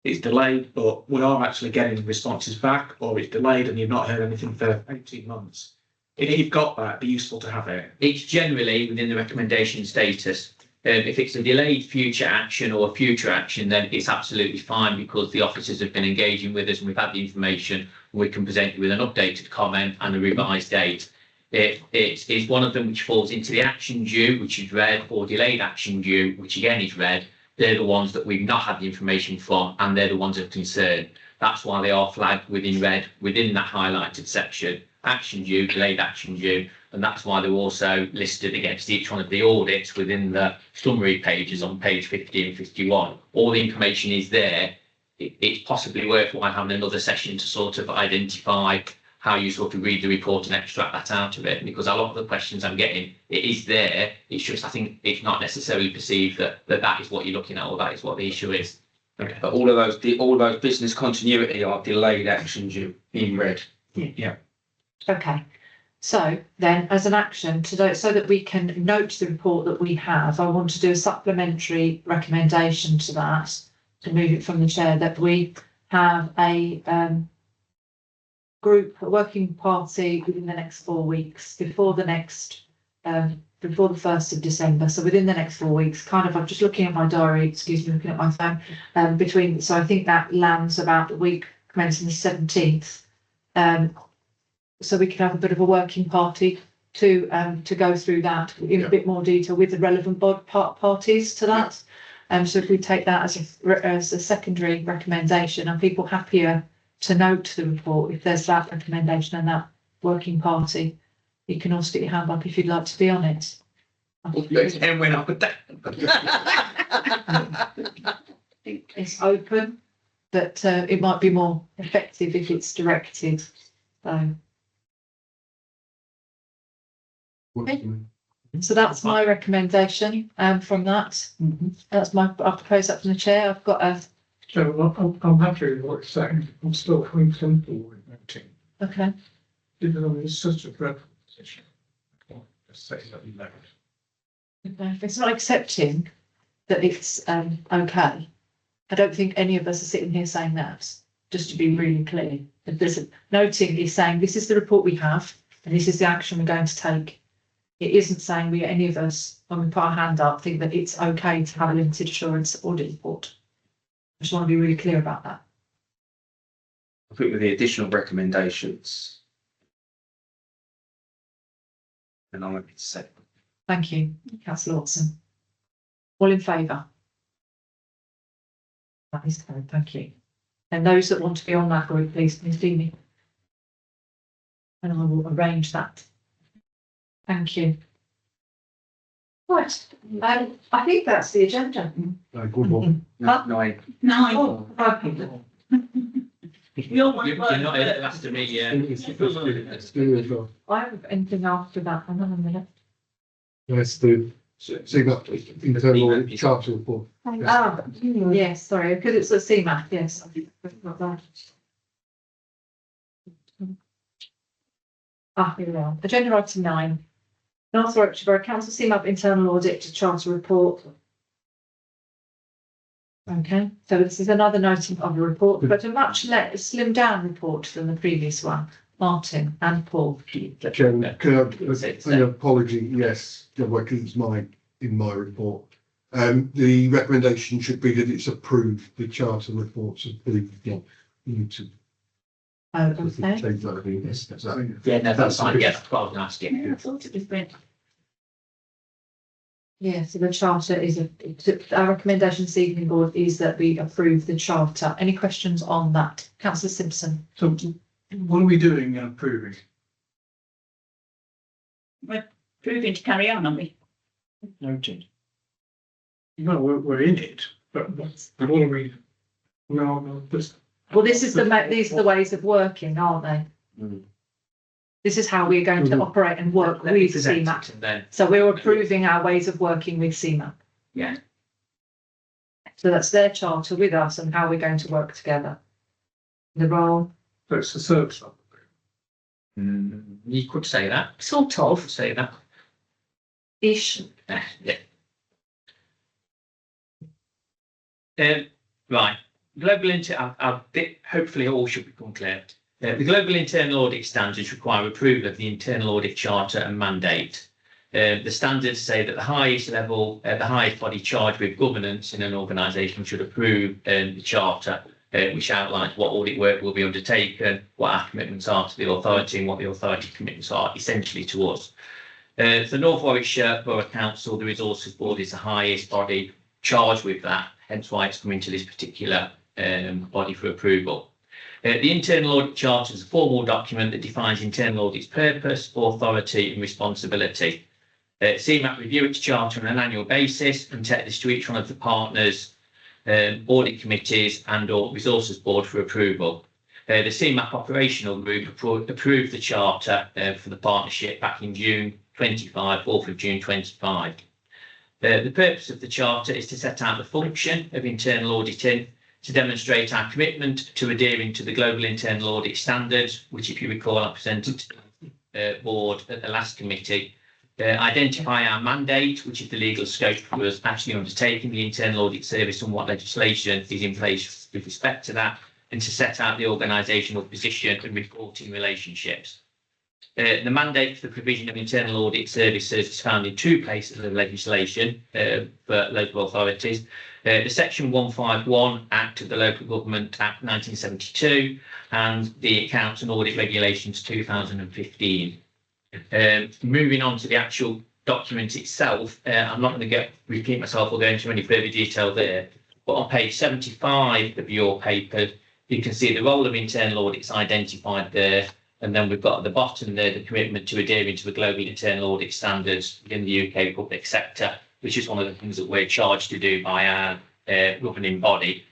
it's delayed, but we are actually getting responses back, or it's delayed and you've not heard anything for 18 months. If you've got that, it'd be useful to have it. It's generally within the recommendation status. If it's a delayed future action or a future action, then it's absolutely fine because the officers have been engaging with us and we've had the information. We can present you with an updated comment and a revised date. If it's one of them which falls into the action due, which is red, or delayed action due, which again is red, they're the ones that we've not had the information from, and they're the ones of concern. That's why they are flagged within red, within that highlighted section, action due, delayed action due, and that's why they're also listed against each one of the audits within the summary pages on page 50 and 51. All the information is there. It's possibly worthwhile having another session to sort of identify how you sort of read the report and extract that out of it, because a lot of the questions I'm getting, it is there. It's just, I think it's not necessarily perceived that is what you're looking at, or that is what the issue is. Okay. But all of those business continuity are delayed action due in red. Yeah. Okay. So then, as an action to so that we can note the report that we have, I want to do a supplementary recommendation to that, to move it from the chair, that we have a group, a working party within the next 4 weeks, before the 1st of December. So within the next 4 weeks, kind of, I'm just looking at my diary, excuse me, looking at my phone, so I think that lands about the week commencing the 17th. So we can have a bit of a working party to go through that in a bit more detail with the relevant parties to that. So if we take that as a secondary recommendation, are people happier to note the report if there's that recommendation and that working party? You can all stick your hand up if you'd like to be on it. And when I put that. It's open, but it might be more effective if it's directed. So that's my recommendation from that. That's I propose that from the chair. I've got a. So I'm happy with what you're saying. I'm still coming comfortable with noting. Okay. Even though it's such a dreadful position. Just say that loud. If it's not accepting that it's okay, I don't think any of us are sitting here saying that. Just to be really clear, that there's noting is saying this is the report we have and this is the action we're going to take. It isn't saying any of us, when we put our hand up, think that it's okay to have a limited assurance audit report. I just want to be really clear about that. I think with the additional recommendations, and I'm happy to say. Thank you, Councillor Watson. All in favour? That is carried, thank you. And those that want to be on that group, please, Ms. Deany. And I will arrange that. Thank you. Right, I think that's the agenda. Good one. Nine. Oh, okay. You're one You're not in after me, yeah. I have anything after that, hang on a minute. Yes, see that internal charter report. Ah, yes, sorry, because it's a CMAP, yes. Not that. Here we are. Agenda item 9. North Warwickshire Borough Council CMAP internal audit to charter report. Okay, so this is another noting of a report, but a much slimmed down report than the previous one. Martin and Paul. Chairman, can I, an apology, yes, because it's in my report. The recommendation should be that it's approved, the charter report's approved, not muted. Oh, okay. Change that, I think. Is Yeah, no, that's fine. Yeah, that's what I was going to ask you. Yeah, I thought it was red. Yeah, so the charter is our recommendation this evening, board, is that we approve the charter. Any questions on that? Councillor Simpson. So what are we doing and approving? We're proving to carry on, aren't we? Noted. No, we're in it, but what are we? No, just. Well, these are the ways of working, aren't they? Mm. This is how we're going to operate and work Let me with present CMAP. it and then. So we're approving our ways of working with CMAP. Yeah. So that's their charter with us and how we're going to work together. The role. So it's the service level. You could say that. Sort of. Say that. Ish. Yeah. Right. Global hopefully all should become clear. The global internal audit standards require approval of the internal audit charter and mandate. The standards say that the highest level, the highest body charged with governance in an organisation should approve the charter, which outlines what audit work will be undertaken, what our commitments are to the authority, and what the authority commitments are essentially to us. The North Warwickshire Borough Council, the Resources Board, is the highest body charged with that, hence why it's coming to this particular body for approval. The Internal Audit Charter is a formal document that defines internal audit's purpose, authority and responsibility. CMAP review its charter on an annual basis and take this to each one of the partners, audit committees and or resources board for approval. The CMAP operational group approved the charter for the partnership back in June 25, 4th of June 25. The purpose of the charter is to set out the function of internal auditing, to demonstrate our commitment to adhering to the global internal audit standards, which, if you recall, I presented to the board at the last committee, identify our mandate, which is the legal scope for us actually undertaking the internal audit service and what legislation is in place with respect to that, and to set out the organisational position and reporting relationships. The mandate for the provision of internal audit services is found in two places of legislation for local authorities. The Section 151 Act of the Local Government Act 1972 and the Accounts and Audit Regulations 2015. Moving on to the actual document itself, I'm not going to repeat myself or go into any further detail there, but on page 75 of your paper, you can see the role of internal audits identified there. And then we've got at the bottom there the commitment to adhering to the global internal audit standards within the UK public sector, which is one of the things that we're charged to do by our governing body.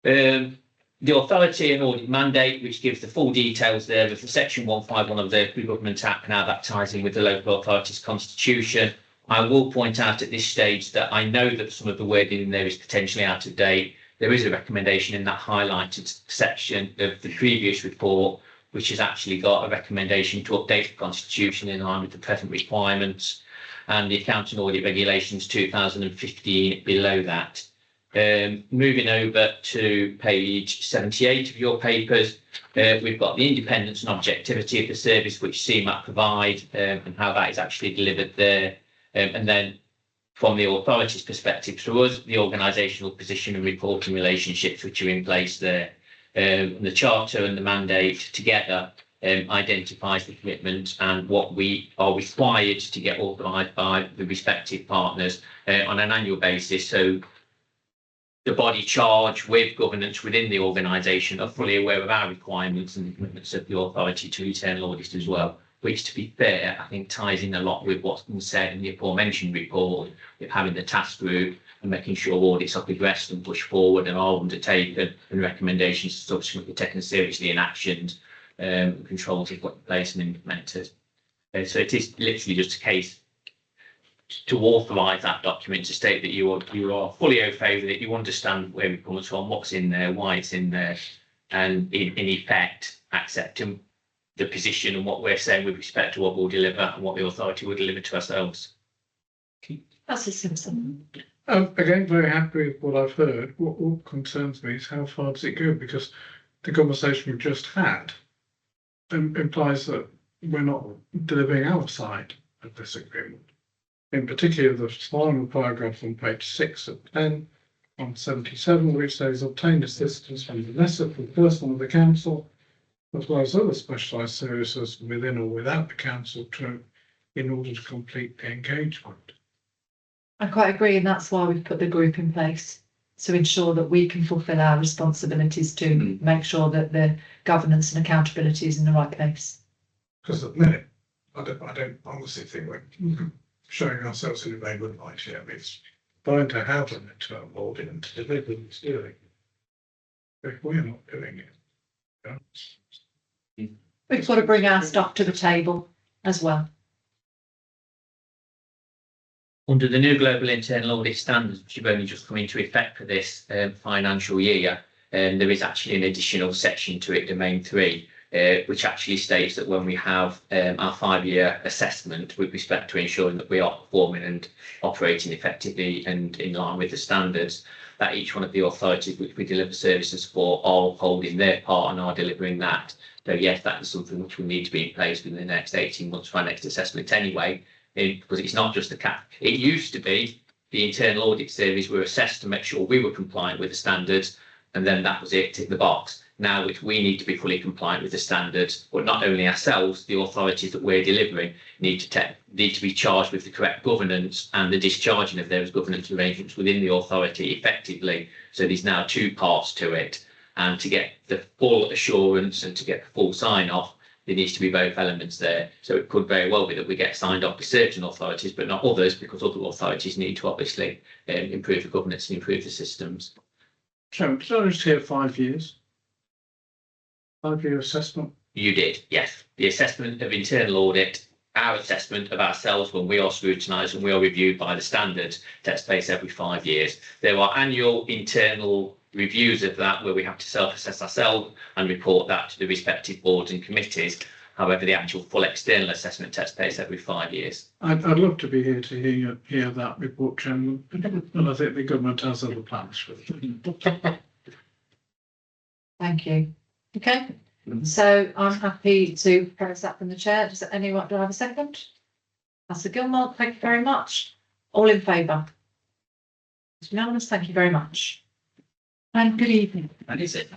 The authority and audit mandate, which gives the full details there of the Section 151 of the Government Act and how that ties in with the local authority's constitution. I will point out at this stage that I know that some of the wording in there is potentially out of date. There is a recommendation in that highlighted section of the previous report, which has actually got a recommendation to update the constitution in line with the present requirements, and the Accounts and Audit Regulations 2015 below that. Moving over to page 78 of your papers, we've got the independence and objectivity of the service which CMAP provide and how that is actually delivered there. And then from the authority's perspective to us, the organisational position and reporting relationships which are in place there. The charter and the mandate together identifies the commitment and what we are required to get authorised by the respective partners on an annual basis. So the body charged with governance within the organisation are fully aware of our requirements and the commitments of the authority to internal audit as well, which, to be fair, I think ties in a lot with what's been said in the aforementioned report, with having the task group and making sure audits are progressed and pushed forward and are undertaken, and recommendations subsequently taken seriously and actioned, controls are put in place and implemented. So it is literally just a case to authorise that document to state that you are fully au fait with it, you understand where it comes from, what's in there, why it's in there, and in effect accepting the position and what we're saying with respect to what we'll deliver and what the authority will deliver to ourselves. That's a Simpson. Again, very happy with what I've heard. What concerns me is how far does it go? Because the conversation we've just had implies that we're not delivering our side of this agreement. In particular, the final paragraph on page 6 of 10 on 77, which says obtain assistance from the lesser for the person of the council, as well as other specialised services within or without the council in order to complete the engagement. I quite agree, and that's why we've put the group in place to ensure that we can fulfil our responsibilities to make sure that the governance and accountability is in the right place. Because at the minute, I don't honestly think we're showing ourselves in a very good light here. It's fine to have an internal audit and to deliver the steering. If we're not doing it, We've got to bring our stuff to the table as well. Under the new global internal audit standards, which have only just come into effect for this financial year, there is actually an additional section to it, Domain 3, which actually states that when we have our 5-year assessment with respect to ensuring that we are performing and operating effectively and in line with the standards, that each one of the authorities which we deliver services for are holding their part and are delivering that. So yes, that is something which will need to be in place within the next 18 months for our next assessment anyway, because it's not just the cap. It used to be the internal audit service were assessed to make sure we were compliant with the standards, and then that was it, tick the box. Now, which we need to be fully compliant with the standards, but not only ourselves, the authorities that we're delivering need to be charged with the correct governance and the discharging of those governance arrangements within the authority effectively. So there's now 2 parts to it, and to get the full assurance and to get the full sign off, there needs to be both elements there. So it could very well be that we get signed off by certain authorities, but not others, because other authorities need to obviously improve the governance and improve the systems. So, did I just hear 5 years? 5-year assessment? You did, yes. The assessment of internal audit, our assessment of ourselves when we are scrutinised and we are reviewed by the standards, takes place every 5 years. There are annual internal reviews of that where we have to self-assess ourselves and report that to the respective boards and committees. However, the actual full external assessment takes place every 5 years. I'd love to be here to hear that report, Chairman, and I think the government has other plans for it. Thank you. Okay, so I'm happy to propose that from the chair. Does anyone, do I have a second? Councillor Gilmore, thank you very much. All in favour? It's unanimous, thank you very much. And good evening. And is it?